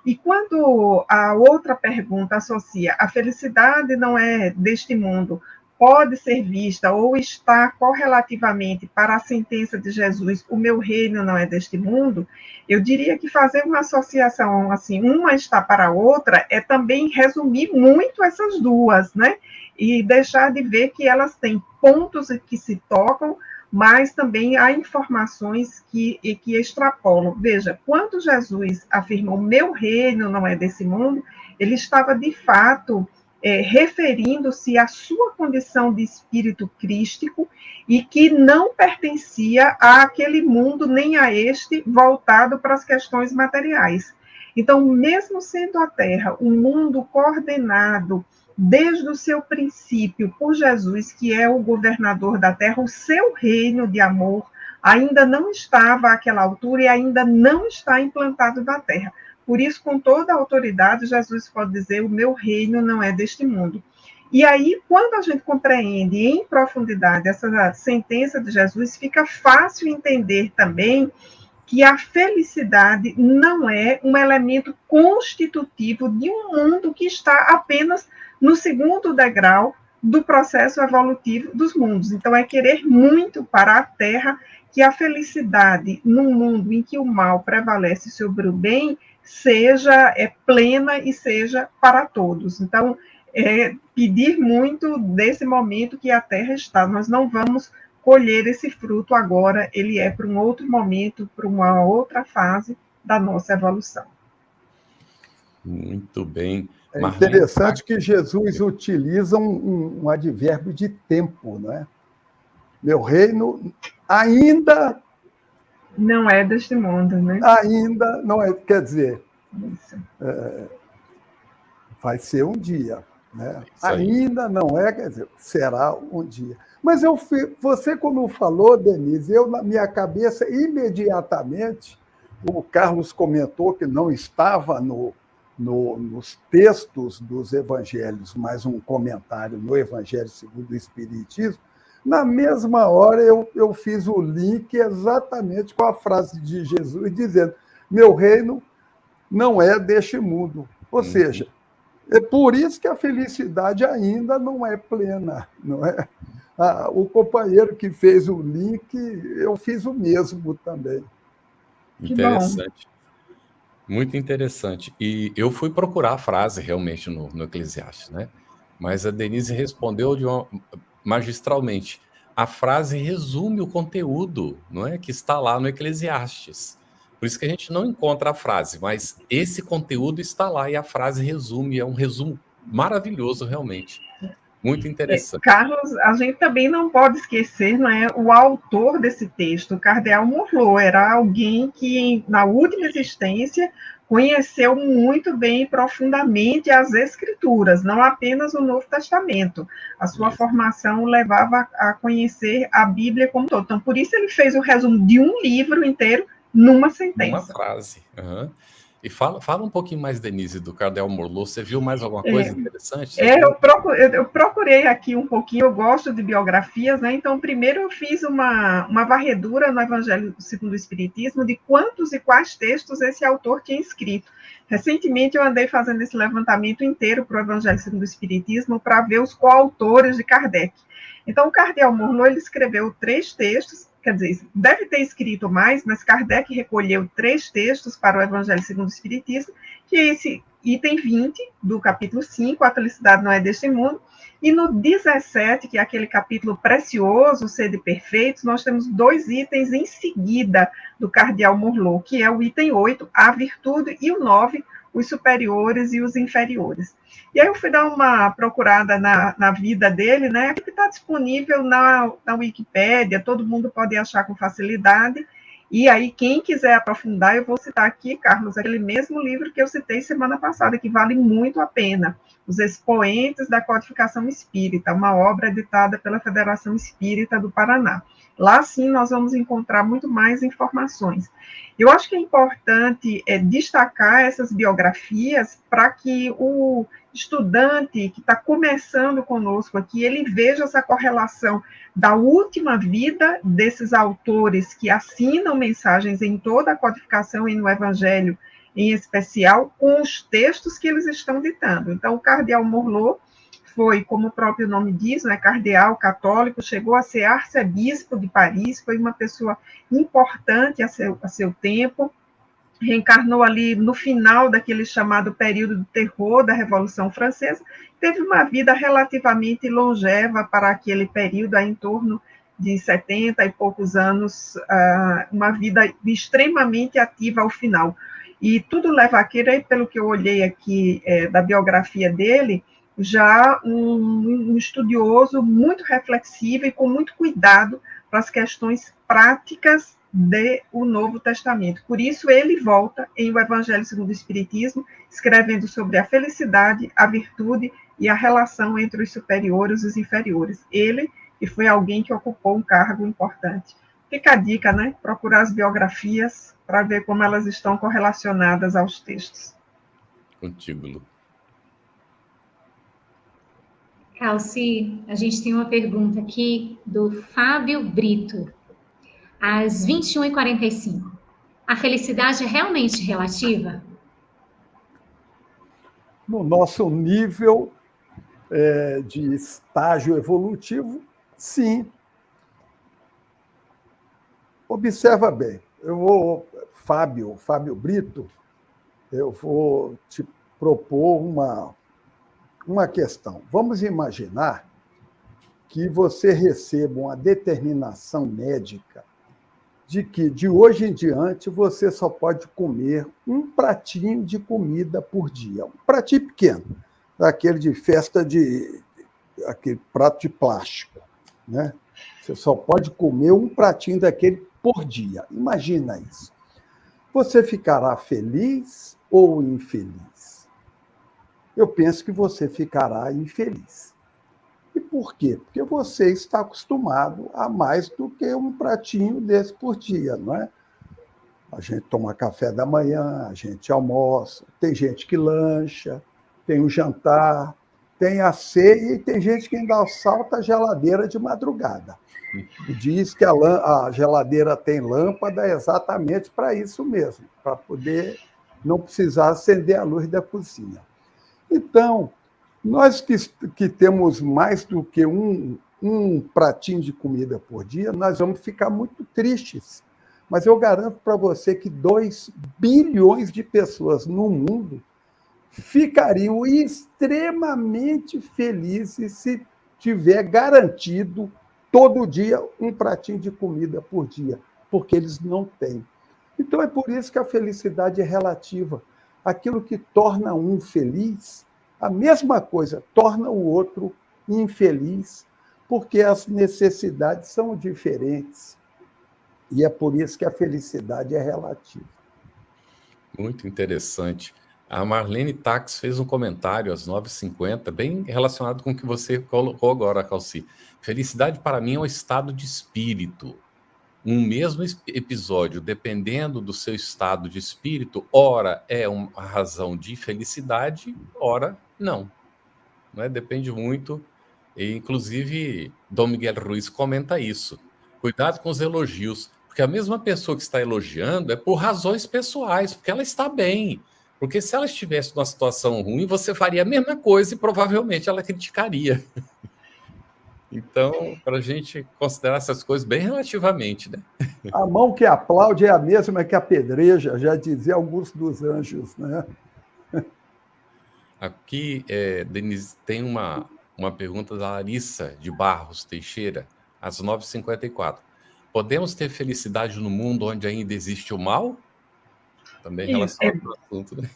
E quando a outra pergunta associa a felicidade não é deste mundo, pode ser vista ou está correlativamente para a sentença de Jesus, o meu reino não é deste mundo, eu diria que fazer uma associação assim, uma está para a outra, é também resumir muito essas duas, né? E deixar de ver que elas têm pontos que se tocam, mas também há informações que extrapolam. Veja, quando Jesus afirmou, meu reino não é desse mundo, ele estava, de fato, referindo-se à sua condição de espírito crístico e que não pertencia àquele mundo, nem a este, voltado para as questões materiais. Então, mesmo sendo a Terra um mundo coordenado desde o seu princípio por Jesus, que é o governador da Terra, o seu reino de amor ainda não estava àquela altura e ainda não está implantado na Terra. Por isso, com toda a autoridade, Jesus pode dizer, o meu reino não é deste mundo. E aí, quando a gente compreende em profundidade essa sentença de Jesus, fica fácil entender também que a felicidade não é um elemento constitutivo de um mundo que está apenas no segundo degrau do processo evolutivo dos mundos. Então, é querer muito para a Terra que a felicidade num mundo em que o mal prevalece sobre o bem seja plena e seja para todos. Então, pedir muito desse momento que a Terra está. Nós não vamos colher esse fruto agora, ele é para um outro momento, para uma outra fase da nossa evolução. Muito bem. É interessante que Jesus utiliza um advérbio de tempo, não é? Meu reino ainda não é deste mundo, né? Ainda não é, quer dizer, vai ser um dia, né? Ainda não é, quer dizer, será um dia. Mas você, quando falou, Denise, na minha cabeça, imediatamente, o Carlos comentou que não estava nos textos dos evangelhos, mas um comentário no Evangelho segundo o Espiritismo. Na mesma hora, eu fiz o link exatamente com a frase de Jesus, dizendo, meu reino não é deste mundo. Ou seja, é por isso que a felicidade ainda não é plena, não é? O companheiro que fez o link, eu fiz o mesmo também. Interessante. Muito interessante. E eu fui procurar a frase realmente no Eclesiastes, né? Mas a Denise respondeu magistralmente. A frase resume o conteúdo, não é, que está lá no Eclesiastes. Por isso que a gente não encontra a frase, mas esse conteúdo está lá e a frase resume, é um resumo maravilhoso realmente. Muito interessante. Carlos, a gente também não pode esquecer, não é, o autor desse texto, o cardeal Morlot, era alguém que, na última existência, conheceu muito bem e profundamente as Escrituras, não apenas o Novo Testamento. A sua formação levava a conhecer a Bíblia como um todo. Então, por isso ele fez o resumo de um livro inteiro numa sentença. Uma frase. Uhum. E fala um pouquinho mais, Denise, do cardeal Morlot. Você viu mais alguma coisa interessante? Eu procurei aqui um pouquinho, eu gosto de biografias, né? Então, primeiro eu fiz uma varredura no Evangelho segundo o Espiritismo de quantos e quais textos esse autor tinha escrito. Recentemente eu andei fazendo esse levantamento inteiro para o Evangelho segundo o Espiritismo para ver os coautores de Kardec. Então, o cardeal Morlot, ele escreveu 3 textos, quer dizer, deve ter escrito mais, mas Kardec recolheu 3 textos para o Evangelho segundo o Espiritismo, que item 20 do capítulo 5, A Felicidade Não É Deste Mundo, e no 17, que é aquele capítulo precioso, Sede Perfeitos, nós temos 2 itens em seguida do cardeal Morlot, que é o item 8, A Virtude, e o 9, os superiores e os inferiores. E aí eu fui dar uma procurada na vida dele, né, que está disponível na Wikipédia, todo mundo pode achar com facilidade. E aí, quem quiser aprofundar, eu vou citar aqui, Carlos, aquele mesmo livro que eu citei semana passada, que vale muito a pena, Os Expoentes da Codificação Espírita, uma obra editada pela Federação Espírita do Paraná. Lá, sim, nós vamos encontrar muito mais informações. Eu acho que é importante destacar essas biografias para que o estudante que está começando conosco aqui, ele veja essa correlação da última vida desses autores que assinam mensagens em toda a codificação e no Evangelho em especial, com os textos que eles estão ditando. Então, o cardeal Morlot foi, como o próprio nome diz, né, cardeal católico, chegou a ser arcebispo de Paris, foi uma pessoa importante a seu tempo, reencarnou ali no final daquele chamado período de terror da Revolução Francesa, teve uma vida relativamente longeva para aquele período, em torno de 70 e poucos anos, uma vida extremamente ativa ao final. E tudo leva a crer, pelo que eu olhei aqui da biografia dele, já um estudioso muito reflexivo e com muito cuidado para as questões práticas do Novo Testamento. Por isso, ele volta em O Evangelho segundo o Espiritismo, escrevendo sobre a felicidade, a virtude e a relação entre os superiores e os inferiores. Ele, que foi alguém que ocupou um cargo importante. Fica a dica, né? Procurar as biografias para ver como elas estão correlacionadas aos textos. Contigo, Lu. Calci, a gente tem uma pergunta aqui do Fábio Brito. Às 21h45. A felicidade é realmente relativa? No nosso nível de estágio evolutivo, sim. Observa bem, Fábio Brito, eu vou te propor uma questão. Vamos imaginar que você receba uma determinação médica de que, de hoje em diante, você só pode comer um pratinho de comida por dia. Um pratinho pequeno, daquele de festa, aquele prato de plástico, né? Você só pode comer um pratinho daquele por dia. Imagina isso. Você ficará feliz ou infeliz? Eu penso que você ficará infeliz. E por quê? Porque você está acostumado a mais do que um pratinho desse por dia, não é? A gente toma café da manhã, a gente almoça, tem gente que lancha, tem o jantar, tem a ceia e tem gente que ainda salta a geladeira de madrugada. E diz que a geladeira tem lâmpada exatamente para isso mesmo, para poder não precisar acender a luz da cozinha. Então, nós que temos mais do que um pratinho de comida por dia, nós vamos ficar muito tristes. Mas eu garanto para você que 2 bilhões de pessoas no mundo ficariam extremamente felizes se tiver garantido todo dia um pratinho de comida por dia, porque eles não têm. Então é por isso que a felicidade é relativa. Aquilo que torna um feliz, a mesma coisa torna o outro infeliz, porque as necessidades são diferentes. E é por isso que a felicidade é relativa. Muito interessante. A Marlene Tax fez um comentário às 9h50, bem relacionado com o que você colocou agora, Calci. Felicidade para mim é um estado de espírito. Um mesmo episódio, dependendo do seu estado de espírito, ora é uma razão de felicidade, ora não. Não é? Depende muito. E, inclusive, Dom Miguel Ruiz comenta isso. Cuidado com os elogios, porque a mesma pessoa que está elogiando é por razões pessoais, porque ela está bem. Porque se ela estivesse numa situação ruim, você faria a mesma coisa e provavelmente ela criticaria. Então, para a gente considerar essas coisas bem relativamente, né? A mão que aplaude é a mesma que apedreja, já dizia Augusto dos Anjos, né? Aqui, Denise, tem uma pergunta da Larissa de Barros Teixeira, às 9h54. Podemos ter felicidade no mundo onde ainda existe o mal? Também Isso, relacionado ao assunto, né?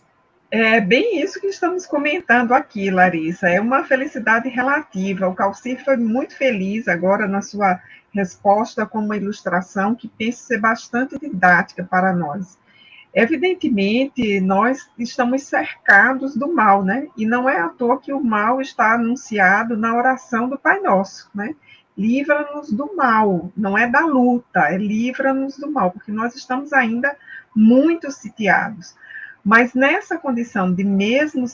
é bem isso que estamos comentando aqui, Larissa. É uma felicidade relativa. O Calci foi muito feliz agora na sua resposta com uma ilustração que penso ser bastante didática para nós. Evidentemente, nós estamos cercados do mal, né? E não é à toa que o mal está anunciado na oração do Pai Nosso, né? Livra-nos do mal, não é da luta, é livra-nos do mal, porque nós estamos ainda muito sitiados. Mas nessa condição de mesmo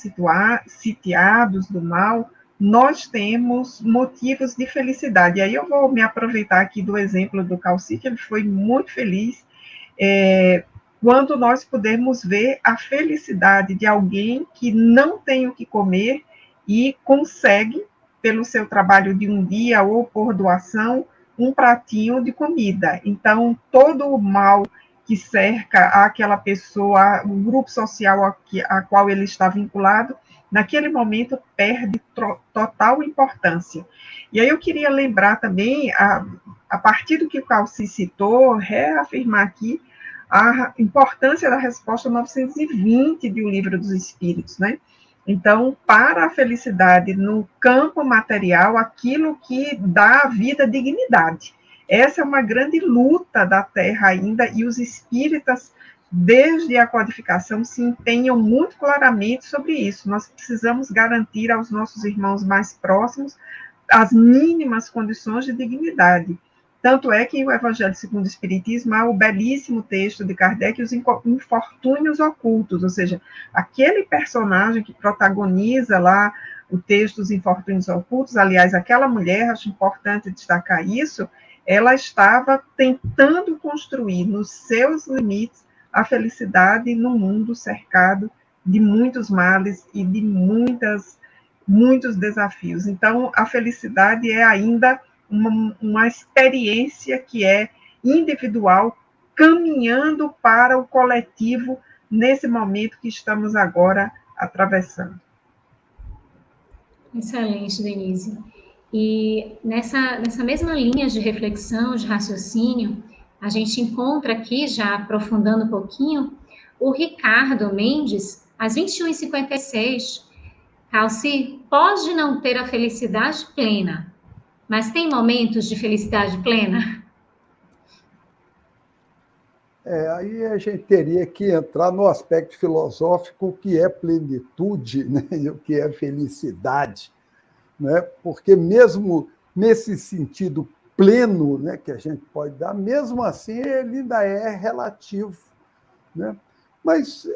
sitiados do mal, nós temos motivos de felicidade. E aí eu vou me aproveitar aqui do exemplo do Calci, que ele foi muito feliz, quando nós podemos ver a felicidade de alguém que não tem o que comer e consegue, pelo seu trabalho de um dia ou por doação, um pratinho de comida. Então, todo o mal que cerca aquela pessoa, o grupo social a qual ele está vinculado, naquele momento perde total importância. E aí eu queria lembrar também, a partir do que o Calci citou, reafirmar aqui a importância da resposta 920 de O Livro dos Espíritos, né? Então, para a felicidade no campo material, aquilo que dá à vida dignidade. Essa é uma grande luta da Terra ainda, e os espíritas, desde a codificação, se empenham muito claramente sobre isso. Nós precisamos garantir aos nossos irmãos mais próximos as mínimas condições de dignidade. Tanto é que o Evangelho segundo o Espiritismo há o belíssimo texto de Kardec, os infortúnios ocultos, ou seja, aquele personagem que protagoniza lá o texto dos infortúnios ocultos, aliás, aquela mulher, acho importante destacar isso, ela estava tentando construir nos seus limites a felicidade no mundo cercado de muitos males e de muitos desafios. Então, a felicidade é ainda uma experiência que é individual, caminhando para o coletivo nesse momento que estamos agora atravessando. Excelente, Denise. E nessa mesma linha de reflexão, de raciocínio, a gente encontra aqui, já aprofundando um pouquinho, o Ricardo Mendes, às 21h56. Calci, pode não ter a felicidade plena, mas tem momentos de felicidade plena? Aí a gente teria que entrar no aspecto filosófico, o que é plenitude, né, e o que é felicidade, né? Porque mesmo nesse sentido pleno, né, que a gente pode dar, mesmo assim ele ainda é relativo, né? Mas,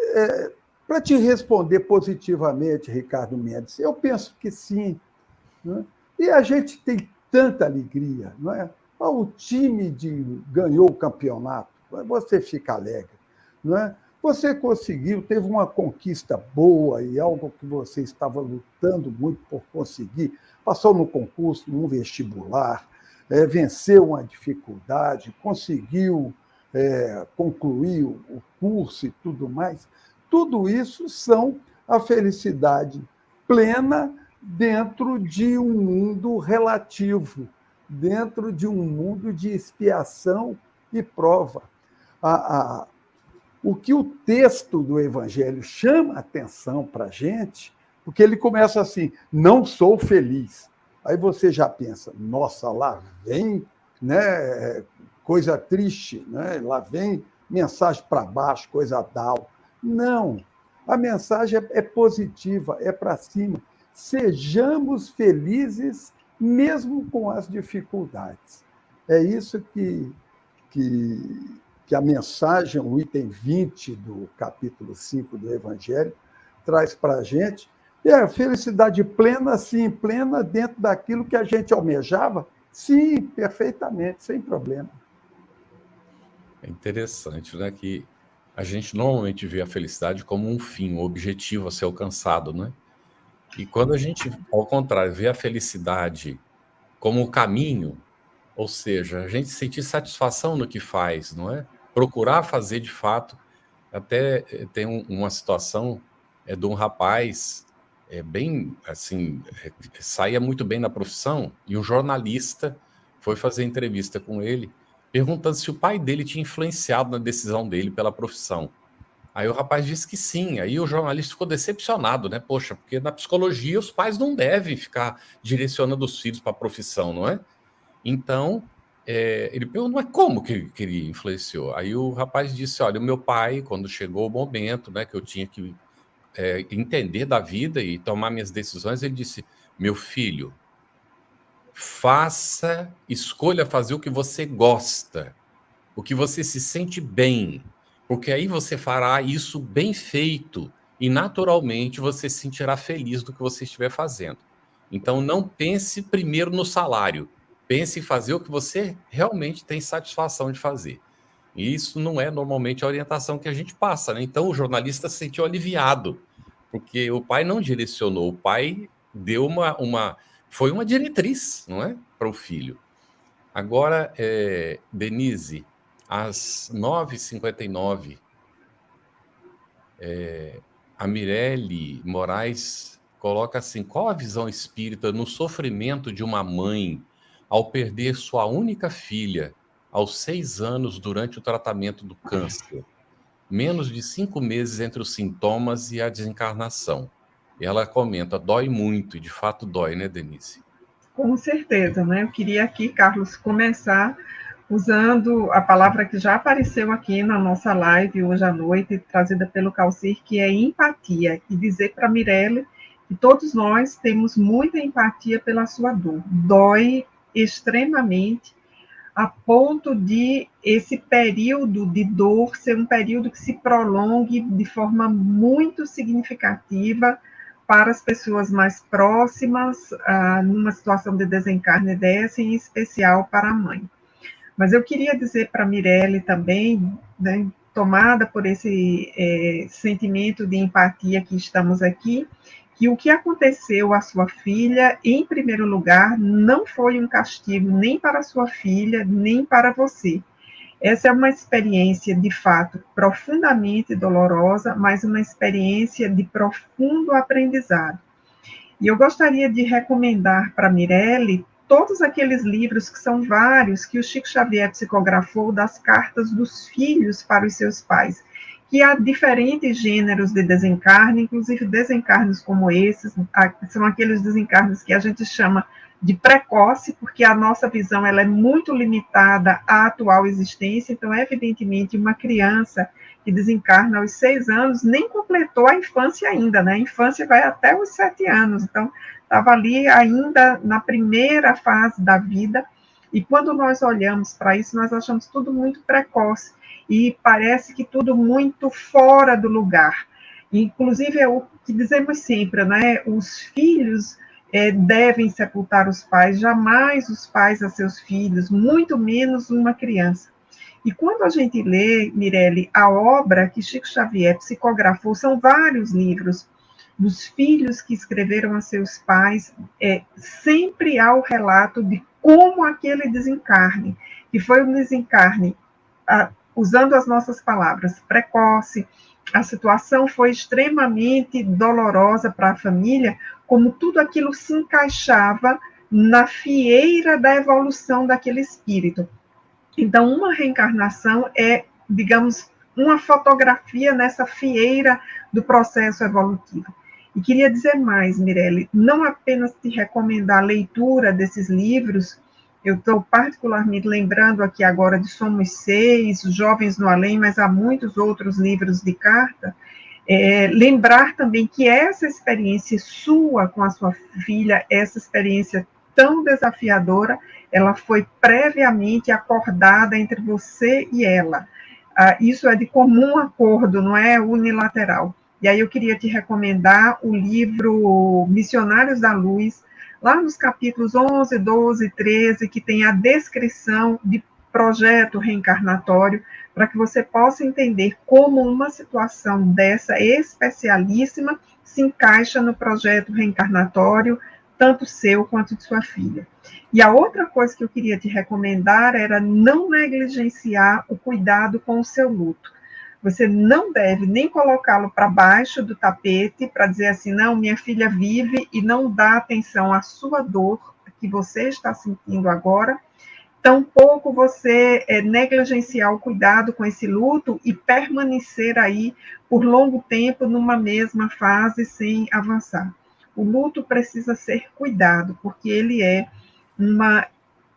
para te responder positivamente, Ricardo Mendes, eu penso que sim, né? E a gente tem tanta alegria, não é? O time ganhou o campeonato, você fica alegre, não é? Você conseguiu, teve uma conquista boa e algo que você estava lutando muito por conseguir, passou no concurso, num vestibular, venceu uma dificuldade, conseguiu concluir o curso e tudo mais. Tudo isso são a felicidade plena dentro de um mundo relativo, dentro de um mundo de expiação e prova. O que o texto do Evangelho chama a atenção para a gente, porque ele começa assim, não sou feliz. Aí você já pensa, nossa, lá vem, né, coisa triste, né? Lá vem mensagem para baixo, coisa tal. Não, a mensagem é positiva, é para cima. Sejamos felizes mesmo com as dificuldades. É isso que a mensagem, o item 20 do capítulo 5 do Evangelho, traz para a gente. E a felicidade plena, sim, plena dentro daquilo que a gente almejava, sim, perfeitamente, sem problema. É interessante, né, que a gente normalmente vê a felicidade como um fim, um objetivo a ser alcançado, né? E quando a gente, ao contrário, vê a felicidade como o caminho, ou seja, a gente sentir satisfação no que faz, não é? Procurar fazer de fato. Até tem uma situação de um rapaz bem, assim, saía muito bem na profissão, e um jornalista foi fazer entrevista com ele, perguntando se o pai dele tinha influenciado na decisão dele pela profissão. Aí o rapaz disse que sim, aí o jornalista ficou decepcionado, né? Poxa, porque na psicologia os pais não devem ficar direcionando os filhos para a profissão, não é? Então, ele perguntou, mas como que ele influenciou? Aí o rapaz disse, olha, o meu pai, quando chegou o momento, né, que eu tinha que entender da vida e tomar minhas decisões, ele disse, meu filho, escolha fazer o que você gosta, o que você se sente bem, porque aí você fará isso bem feito e naturalmente você se sentirá feliz do que você estiver fazendo. Então não pense primeiro no salário, pense em fazer o que você realmente tem satisfação de fazer. E isso não é normalmente a orientação que a gente passa, né? Então o jornalista se sentiu aliviado, porque o pai não direcionou, o pai deu foi uma diretriz, não é? Para o filho. Agora, Denise, às 9h59, a Mirelle Moraes coloca assim: qual a visão espírita no sofrimento de uma mãe ao perder sua única filha aos 6 anos durante o tratamento do câncer? Menos de 5 meses entre os sintomas e a desencarnação. E ela comenta, dói muito, e de fato dói, né, Denise? Com certeza, né? Eu queria aqui, Carlos, começar usando a palavra que já apareceu aqui na nossa live hoje à noite, trazida pelo Calcir, que é empatia, e dizer para a Mirelle que todos nós temos muita empatia pela sua dor. Dói extremamente, a ponto de esse período de dor ser um período que se prolongue de forma muito significativa para as pessoas mais próximas, numa situação de desencarne dessa, em especial para a mãe. Mas eu queria dizer para a Mirelle também, né, tomada por esse sentimento de empatia que estamos aqui, que o que aconteceu à sua filha, em primeiro lugar, não foi um castigo nem para a sua filha, nem para você. Essa é uma experiência, de fato, profundamente dolorosa, mas uma experiência de profundo aprendizado. E eu gostaria de recomendar para a Mirelle todos aqueles livros, que são vários, que o Chico Xavier psicografou, das cartas dos filhos para os seus pais, que há diferentes gêneros de desencarne, inclusive desencarnes como esses, são aqueles desencarnes que a gente chama de precoce, porque a nossa visão ela é muito limitada à atual existência, então, evidentemente, uma criança que desencarna aos 6 anos nem completou a infância ainda, né? A infância vai até os 7 anos, então, estava ali ainda na primeira fase da vida, e quando nós olhamos para isso, nós achamos tudo muito precoce, e parece que tudo muito fora do lugar. Inclusive, é o que dizemos sempre, né? Os filhos devem sepultar os pais, jamais os pais a seus filhos, muito menos uma criança. E quando a gente lê, Mirelle, a obra que Chico Xavier psicografou, são vários livros dos filhos que escreveram a seus pais, sempre há o relato de como aquele desencarne, que foi um desencarne, usando as nossas palavras, precoce, a situação foi extremamente dolorosa para a família, como tudo aquilo se encaixava na fieira da evolução daquele espírito. Então, uma reencarnação é, digamos, uma fotografia nessa fieira do processo evolutivo. E queria dizer mais, Mirelle, não apenas te recomendar a leitura desses livros, eu estou particularmente lembrando aqui agora de Somos 6, Jovens no Além, mas há muitos outros livros de carta. Lembrar também que essa experiência sua com a sua filha, essa experiência tão desafiadora, ela foi previamente acordada entre você e ela. Isso é de comum acordo, não é unilateral. E aí eu queria te recomendar o livro Missionários da Luz, lá nos capítulos 11, 12, 13, que tem a descrição de projeto reencarnatório, para que você possa entender como uma situação dessa especialíssima se encaixa no projeto reencarnatório, tanto seu quanto de sua filha. E a outra coisa que eu queria te recomendar era não negligenciar o cuidado com o seu luto. Você não deve nem colocá-lo para baixo do tapete para dizer assim, não, minha filha vive e não dá atenção à sua dor que você está sentindo agora. Tampouco você negligenciar o cuidado com esse luto e permanecer aí por longo tempo numa mesma fase sem avançar. O luto precisa ser cuidado, porque ele é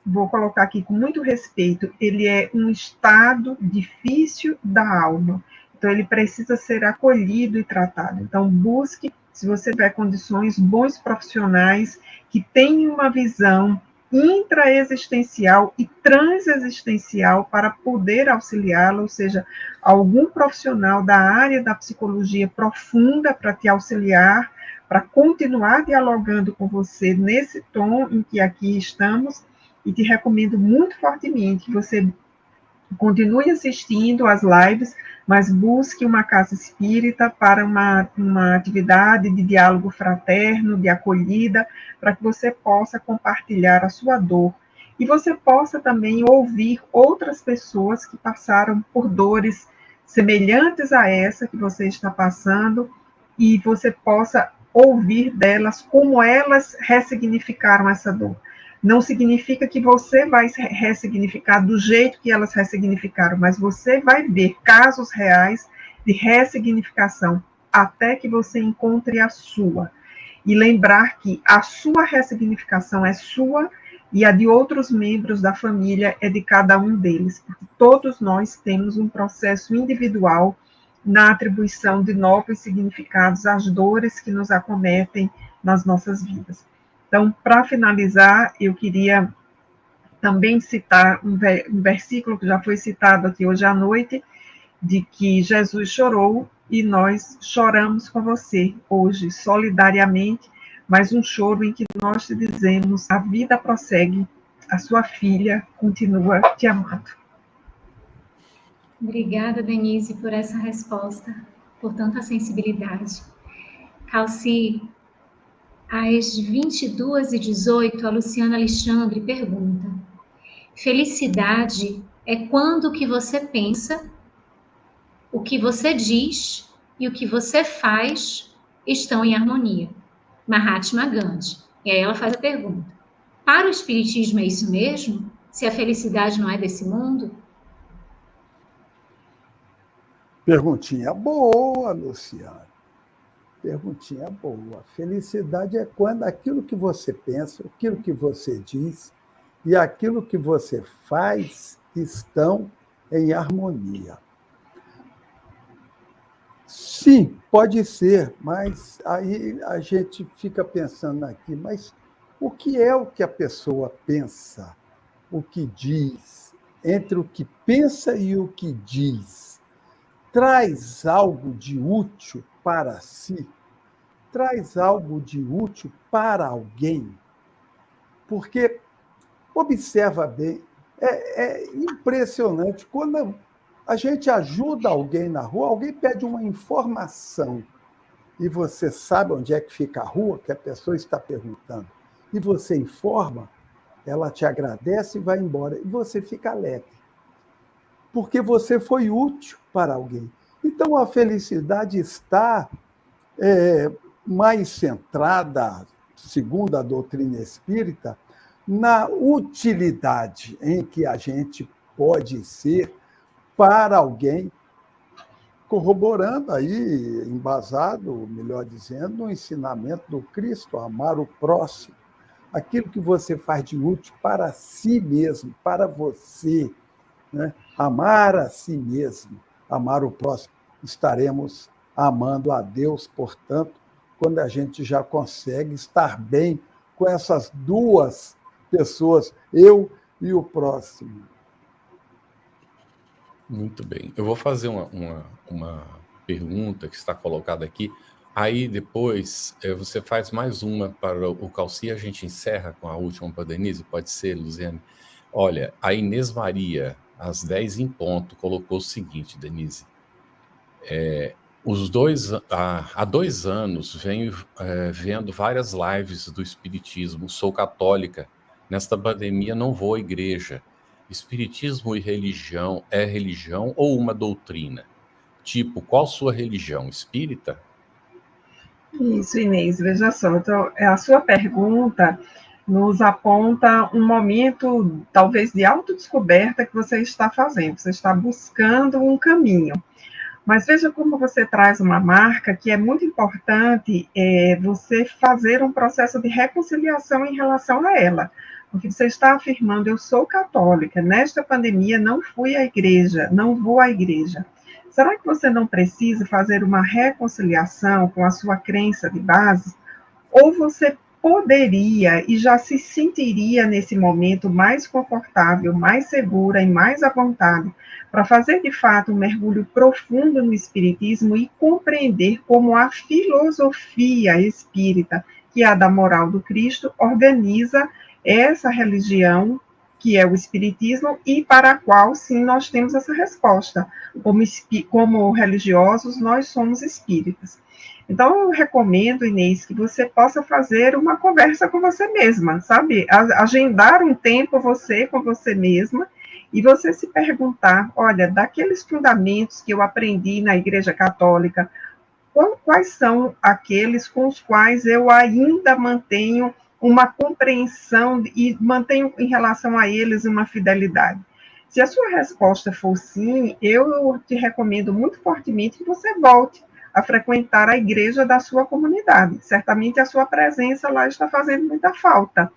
vou colocar aqui com muito respeito, ele é um estado difícil da alma. Então, ele precisa ser acolhido e tratado. Então, busque, se você tiver condições, bons profissionais que tenham uma visão intraexistencial e transexistencial para poder auxiliá-lo, ou seja, algum profissional da área da psicologia profunda para te auxiliar, para continuar dialogando com você nesse tom em que aqui estamos, e te recomendo muito fortemente que você continue assistindo às lives, mas busque uma casa espírita para uma atividade de diálogo fraterno, de acolhida, para que você possa compartilhar a sua dor. E você possa também ouvir outras pessoas que passaram por dores semelhantes a essa que você está passando, e você possa ouvir delas como elas ressignificaram essa dor. Não significa que você vai ressignificar do jeito que elas ressignificaram, mas você vai ver casos reais de ressignificação até que você encontre a sua. E lembrar que a sua ressignificação é sua e a de outros membros da família é de cada um deles, porque todos nós temos um processo individual na atribuição de novos significados às dores que nos acometem nas nossas vidas. Então, para finalizar, eu queria também citar um versículo que já foi citado aqui hoje à noite, de que Jesus chorou e nós choramos com você hoje, solidariamente, mas um choro em que nós te dizemos, a vida prossegue, a sua filha continua te amando. Obrigada, Denise, por essa resposta, por tanta sensibilidade. Calci, às 22h18, a Luciana Alexandre pergunta: felicidade é quando o que você pensa, o que você diz e o que você faz estão em harmonia. Mahatma Gandhi. E aí ela faz a pergunta: para o Espiritismo é isso mesmo? Se a felicidade não é desse mundo? Perguntinha boa, Luciana. Perguntinha boa. Felicidade é quando aquilo que você pensa, aquilo que você diz e aquilo que você faz estão em harmonia. Sim, pode ser, mas aí a gente fica pensando aqui, mas o que é o que a pessoa pensa, o que diz, entre o que pensa e o que diz, traz algo de útil para si? Traz algo de útil para alguém? Porque, observa bem, é impressionante, quando a gente ajuda alguém na rua, alguém pede uma informação, e você sabe onde é que fica a rua, que a pessoa está perguntando, e você informa, ela te agradece e vai embora, e você fica alegre, porque você foi útil para alguém. Então, a felicidade está mais centrada, segundo a doutrina espírita, na utilidade em que a gente pode ser para alguém, corroborando aí, embasado, melhor dizendo, no ensinamento do Cristo, amar o próximo, aquilo que você faz de útil para si mesmo, para você, né? Amar a si mesmo, amar o próximo, estaremos amando a Deus, portanto, quando a gente já consegue estar bem com essas duas pessoas, eu e o próximo. Muito bem. Eu vou fazer uma pergunta que está colocada aqui. Aí depois você faz mais uma para o Calci e a gente encerra com a última para a Denise. Pode ser, Luziane? Olha, a Inês Maria, às 10 em ponto, colocou o seguinte, Denise. Há 2 anos venho vendo várias lives do Espiritismo. Sou católica. Nesta pandemia não vou à igreja. Espiritismo e religião é religião ou uma doutrina? tipo, qual sua religião? Espírita? Isso, Inês, veja só. Então, a sua pergunta nos aponta um momento, talvez, de autodescoberta que você está fazendo. Você está buscando um caminho. Mas veja como você traz uma marca que é muito importante você fazer um processo de reconciliação em relação a ela. Porque você está afirmando, eu sou católica, nesta pandemia não fui à igreja, não vou à igreja. Será que você não precisa fazer uma reconciliação com a sua crença de base? Ou você poderia e já se sentiria nesse momento mais confortável, mais segura e mais à vontade para fazer de fato um mergulho profundo no espiritismo e compreender como a filosofia espírita, que é a da moral do Cristo, organiza essa religião que é o espiritismo e para a qual sim nós temos essa resposta. Como religiosos, nós somos espíritas. Então, eu recomendo, Inês, que você possa fazer uma conversa com você mesma, sabe? Agendar um tempo você com você mesma e você se perguntar, olha, daqueles fundamentos que eu aprendi na Igreja Católica, quais são aqueles com os quais eu ainda mantenho uma compreensão e mantenho em relação a eles uma fidelidade? Se a sua resposta for sim, eu te recomendo muito fortemente que você volte a frequentar a igreja da sua comunidade. Certamente a sua presença lá está fazendo muita falta.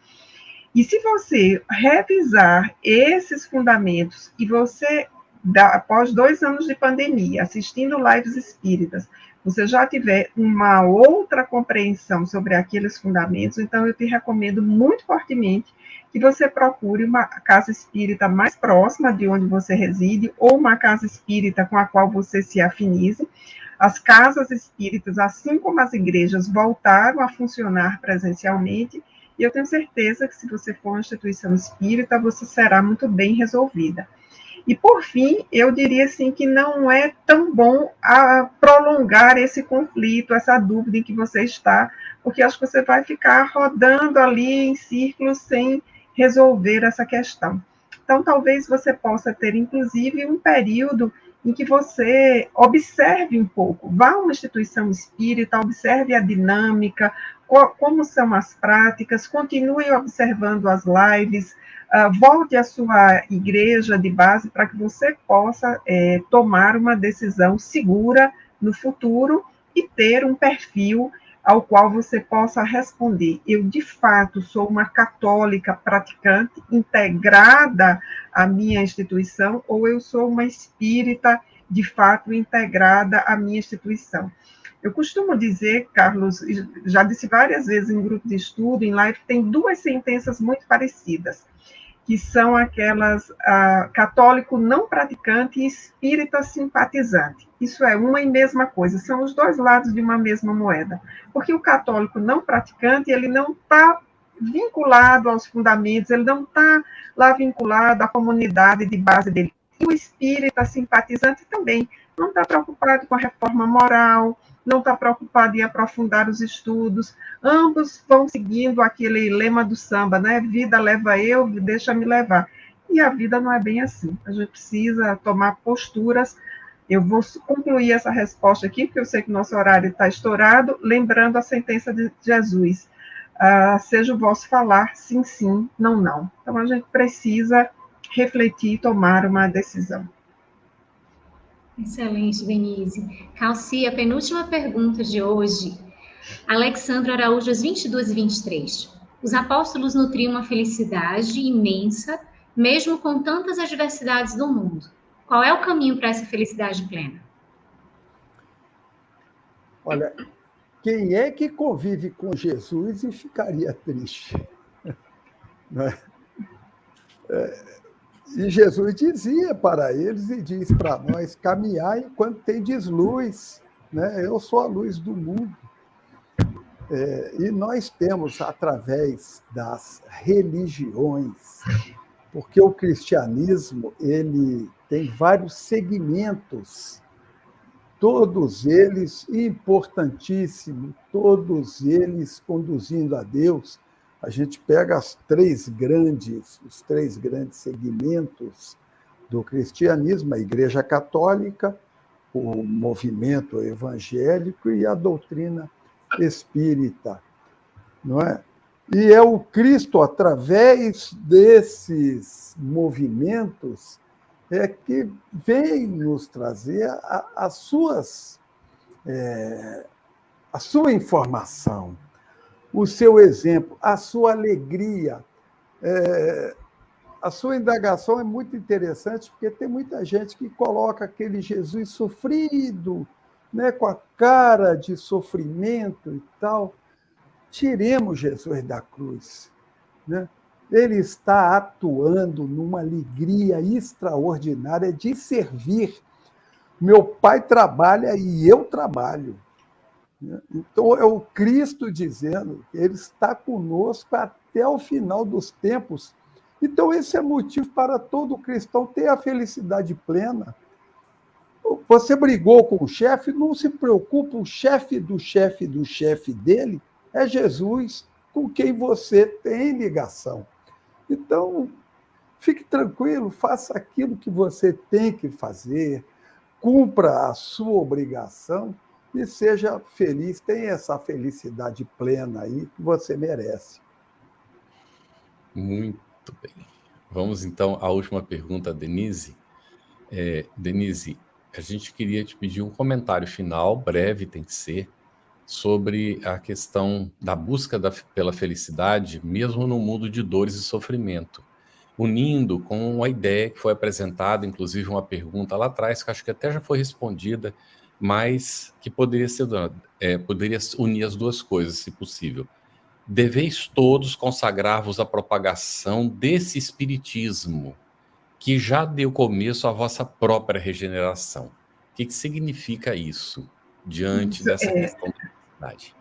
E se você revisar esses fundamentos e você, após 2 anos de pandemia, assistindo lives espíritas, você já tiver uma outra compreensão sobre aqueles fundamentos, então eu te recomendo muito fortemente que você procure uma casa espírita mais próxima de onde você reside, ou uma casa espírita com a qual você se afinize. As casas espíritas, assim como as igrejas, voltaram a funcionar presencialmente, e eu tenho certeza que se você for uma instituição espírita, você será muito bem resolvida. E, por fim, eu diria assim que não é tão bom prolongar esse conflito, essa dúvida em que você está, porque acho que você vai ficar rodando ali em círculos sem resolver essa questão. Então, talvez você possa ter, inclusive, um período em que você observe um pouco, vá a uma instituição espírita, observe a dinâmica, como são as práticas, continue observando as lives, volte à sua igreja de base para que você possa tomar uma decisão segura no futuro e ter um perfil ao qual você possa responder. Eu, de fato, sou uma católica praticante, integrada à minha instituição, ou eu sou uma espírita, de fato, integrada à minha instituição. Eu costumo dizer, Carlos, já disse várias vezes em grupo de estudo, em live, tem 2 sentenças muito parecidas, que são aquelas católico não praticante e espírita simpatizante. Isso é uma e mesma coisa, são os 2 lados de uma mesma moeda. Porque o católico não praticante, ele não está vinculado aos fundamentos, ele não está lá vinculado à comunidade de base dele. E o espírita simpatizante também não está preocupado com a reforma moral, não está preocupado em aprofundar os estudos, ambos vão seguindo aquele lema do samba, né? Vida leva eu, deixa-me levar. E a vida não é bem assim. A gente precisa tomar posturas. Eu vou concluir essa resposta aqui, porque eu sei que o nosso horário está estourado, lembrando a sentença de Jesus. Seja o vosso falar, sim, sim, não, não. Então, a gente precisa refletir e tomar uma decisão. Excelente, Denise. Calci, a penúltima pergunta de hoje. Alexandre Araújo, às 22 e 23. Os apóstolos nutriam uma felicidade imensa, mesmo com tantas adversidades do mundo. Qual é o caminho para essa felicidade plena? Olha, quem é que convive com Jesus e ficaria triste? Né? E Jesus dizia para eles e diz para nós, caminhai enquanto tendes luz, né? Eu sou a luz do mundo. E nós temos, através das religiões, porque o cristianismo ele tem vários segmentos, todos eles importantíssimos, todos eles conduzindo a Deus. A gente pega os 3 grandes segmentos do cristianismo, a Igreja Católica, o movimento evangélico e a doutrina espírita, não é? E é o Cristo, através desses movimentos, que vem nos trazer a sua informação, o seu exemplo, a sua alegria. A sua indagação é muito interessante, porque tem muita gente que coloca aquele Jesus sofrido, né, com a cara de sofrimento e tal. Tiremos Jesus da cruz, né? Ele está atuando numa alegria extraordinária de servir. Meu Pai trabalha e eu trabalho. Então, é o Cristo dizendo que Ele está conosco até o final dos tempos. Então, esse é motivo para todo cristão ter a felicidade plena. Você brigou com o chefe, não se preocupe, o chefe do chefe do chefe dele é Jesus, com quem você tem ligação. Então, fique tranquilo, faça aquilo que você tem que fazer, cumpra a sua obrigação e seja feliz, tenha essa felicidade plena aí que você merece. Muito bem. Vamos, então, à última pergunta, Denise. Denise, a gente queria te pedir um comentário final, breve tem que ser, sobre a questão da busca pela felicidade, mesmo no mundo de dores e sofrimento, unindo com a ideia que foi apresentada, inclusive uma pergunta lá atrás, que acho que até já foi respondida, mas que poderia unir as duas coisas, se possível. Deveis todos consagrar-vos à propagação desse espiritismo, que já deu começo à vossa própria regeneração. O que significa isso, diante dessa questão da felicidade?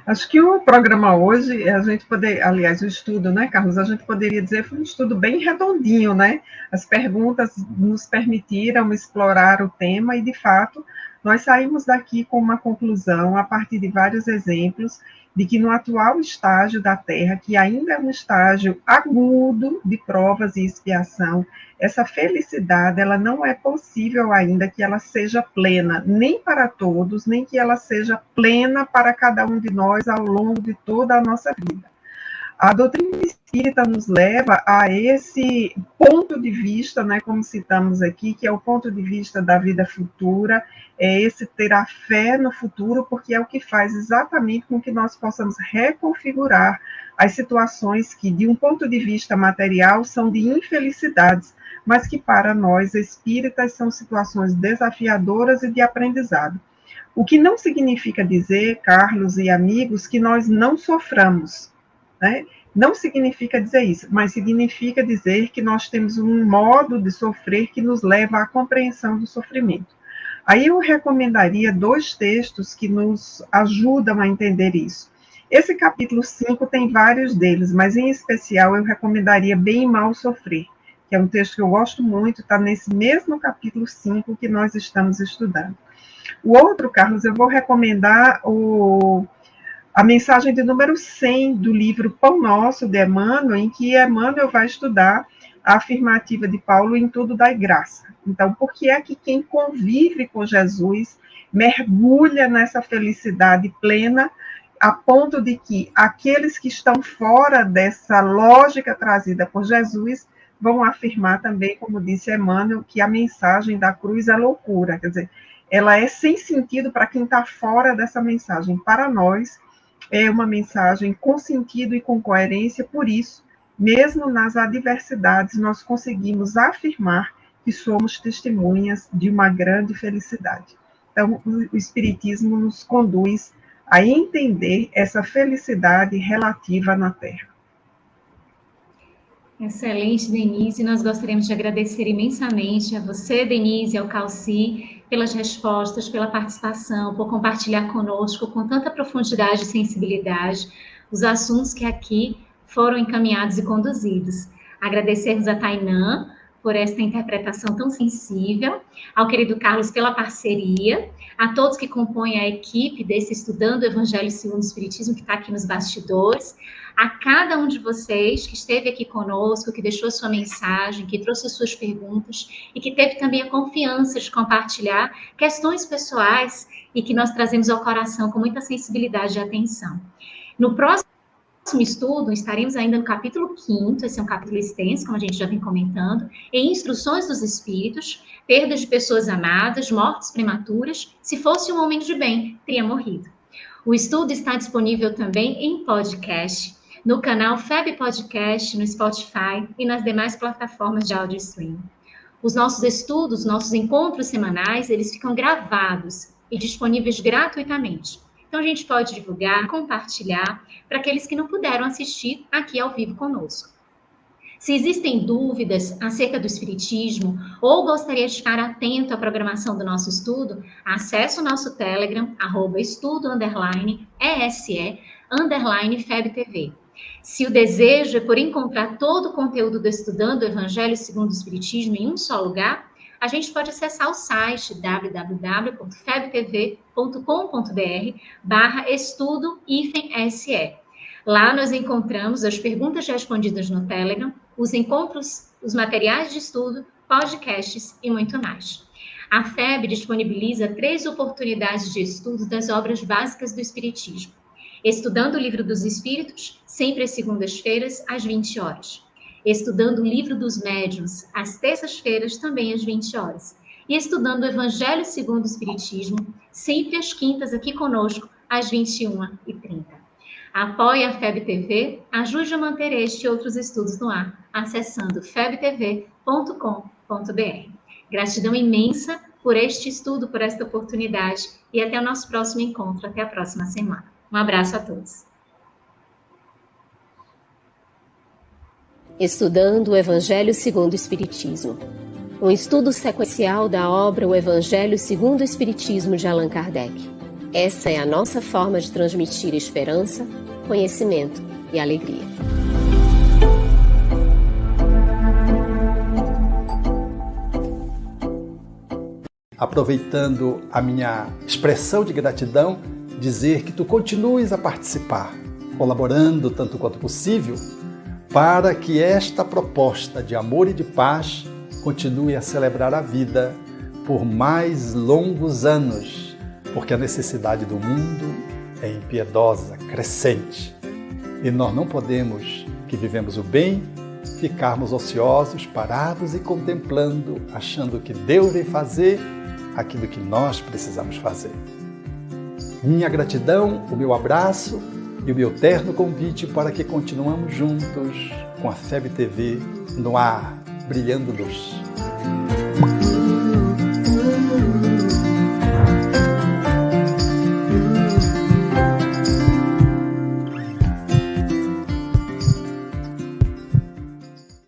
Acho que o programa hoje, a gente poder, aliás, o estudo, né, Carlos, a gente poderia dizer foi um estudo bem redondinho, né? As perguntas nos permitiram explorar o tema e, de fato, nós saímos daqui com uma conclusão, a partir de vários exemplos, de que no atual estágio da Terra, que ainda é um estágio agudo de provas e expiação, essa felicidade, ela não é possível ainda que ela seja plena, nem para todos, nem que ela seja plena para cada um de nós ao longo de toda a nossa vida. A doutrina espírita nos leva a esse ponto de vista, né, como citamos aqui, que é o ponto de vista da vida futura, é esse ter a fé no futuro, porque é o que faz exatamente com que nós possamos reconfigurar as situações que, de um ponto de vista material, são de infelicidades, mas que para nós espíritas são situações desafiadoras e de aprendizado. O que não significa dizer, Carlos e amigos, que nós não soframos, né? Não significa dizer isso, mas significa dizer que nós temos um modo de sofrer que nos leva à compreensão do sofrimento. Aí eu recomendaria 2 textos que nos ajudam a entender isso. Esse capítulo 5 tem vários deles, mas em especial eu recomendaria Bem e Mal Sofrer, que é um texto que eu gosto muito, está nesse mesmo capítulo 5 que nós estamos estudando. O outro, Carlos, eu vou recomendar a mensagem de número 100 do livro Pão Nosso, de Emmanuel, em que Emmanuel vai estudar a afirmativa de Paulo em tudo dai graça. Então, por que é que quem convive com Jesus mergulha nessa felicidade plena, a ponto de que aqueles que estão fora dessa lógica trazida por Jesus vão afirmar também, como disse Emmanuel, que a mensagem da cruz é loucura, quer dizer, ela é sem sentido para quem está fora dessa mensagem. Para nós, é uma mensagem com sentido e com coerência, por isso, mesmo nas adversidades, nós conseguimos afirmar que somos testemunhas de uma grande felicidade. Então, o Espiritismo nos conduz a entender essa felicidade relativa na Terra. Excelente, Denise. Nós gostaríamos de agradecer imensamente a você, Denise, e ao Calci, pelas respostas, pela participação, por compartilhar conosco com tanta profundidade e sensibilidade os assuntos que aqui foram encaminhados e conduzidos. Agradecermos a Tainã por esta interpretação tão sensível, ao querido Carlos pela parceria, a todos que compõem a equipe desse Estudando o Evangelho segundo o Espiritismo, que está aqui nos bastidores, a cada um de vocês que esteve aqui conosco, que deixou sua mensagem, que trouxe as suas perguntas e que teve também a confiança de compartilhar questões pessoais e que nós trazemos ao coração com muita sensibilidade e atenção. No próximo estudo, estaremos ainda no capítulo 5º, esse é um capítulo extenso, como a gente já vem comentando, em Instruções dos Espíritos, perdas de pessoas amadas, mortes prematuras, se fosse um homem de bem, teria morrido. O estudo está disponível também em podcast, no canal FEB Podcast, no Spotify e nas demais plataformas de áudio streaming. Os nossos estudos, nossos encontros semanais, eles ficam gravados e disponíveis gratuitamente. Então, a gente pode divulgar, compartilhar para aqueles que não puderam assistir aqui ao vivo conosco. Se existem dúvidas acerca do Espiritismo ou gostaria de ficar atento à programação do nosso estudo, acesse o nosso Telegram, @estudo_ese_FebTV. Se o desejo é por encontrar todo o conteúdo do Estudando o Evangelho segundo o Espiritismo em um só lugar, a gente pode acessar o site www.febtv.com.br/estudo-se. Lá nós encontramos as perguntas respondidas no Telegram, os encontros, os materiais de estudo, podcasts e muito mais. A FEB disponibiliza 3 oportunidades de estudo das obras básicas do Espiritismo. Estudando o Livro dos Espíritos, sempre às segundas-feiras, às 20 horas. Estudando o Livro dos Médiuns, às terças-feiras, também às 20 horas. E estudando o Evangelho segundo o Espiritismo, sempre às quintas, aqui conosco, às 21h30. Apoie a FEB TV, ajude a manter este e outros estudos no ar, acessando febtv.com.br. Gratidão imensa por este estudo, por esta oportunidade, e até o nosso próximo encontro, até a próxima semana. Um abraço a todos. Estudando o Evangelho segundo o Espiritismo. Um estudo sequencial da obra O Evangelho segundo o Espiritismo de Allan Kardec. Essa é a nossa forma de transmitir esperança, conhecimento e alegria. Aproveitando a minha expressão de gratidão, dizer que tu continues a participar, colaborando tanto quanto possível, para que esta proposta de amor e de paz continue a celebrar a vida por mais longos anos, porque a necessidade do mundo é impiedosa, crescente. E nós não podemos, que vivemos o bem, ficarmos ociosos, parados e contemplando, achando que Deus vem fazer aquilo que nós precisamos fazer. Minha gratidão, o meu abraço e o meu terno convite para que continuamos juntos com a FEB TV no ar, brilhando luz.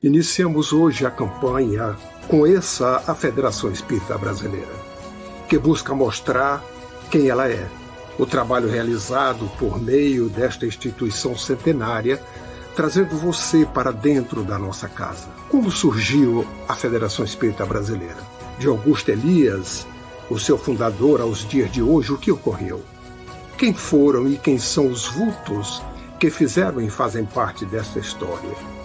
Iniciamos hoje a campanha Conheça a Federação Espírita Brasileira, que busca mostrar quem ela é. O trabalho realizado por meio desta instituição centenária, trazendo você para dentro da nossa casa. Como surgiu a Federação Espírita Brasileira? De Augusto Elias, o seu fundador, aos dias de hoje, o que ocorreu? Quem foram e quem são os vultos que fizeram e fazem parte desta história?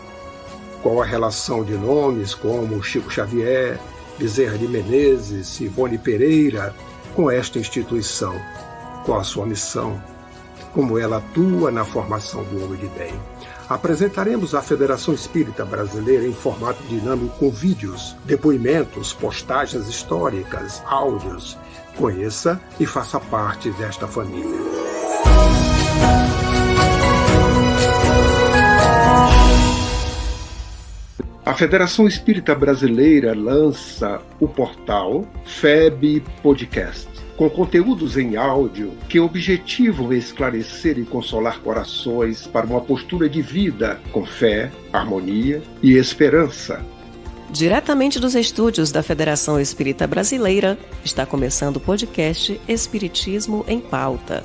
Qual a relação de nomes como Chico Xavier, Bezerra de Menezes, Simone Pereira com esta instituição? Qual a sua missão? Como ela atua na formação do homem de bem? Apresentaremos a Federação Espírita Brasileira em formato dinâmico com vídeos, depoimentos, postagens históricas, áudios. Conheça e faça parte desta família. A Federação Espírita Brasileira lança o portal FEB Podcast, com conteúdos em áudio que objetivam esclarecer e consolar corações para uma postura de vida com fé, harmonia e esperança. Diretamente dos estúdios da Federação Espírita Brasileira, está começando o podcast Espiritismo em Pauta.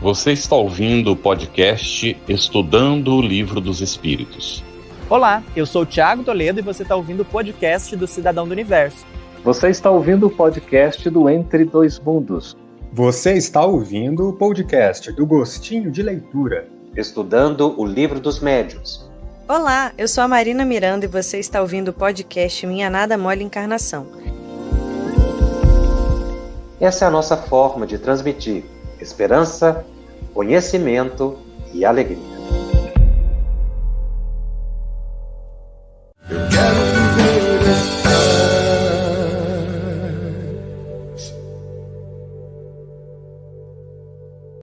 Você está ouvindo o podcast Estudando o Livro dos Espíritos. Olá, eu sou o Thiago Toledo e você está ouvindo o podcast do Cidadão do Universo. Você está ouvindo o podcast do Entre Dois Mundos. Você está ouvindo o podcast do Gostinho de Leitura, estudando o Livro dos Médiuns. Olá, eu sou a Marina Miranda e você está ouvindo o podcast Minha Nada Mole Encarnação. Essa é a nossa forma de transmitir esperança, conhecimento e alegria.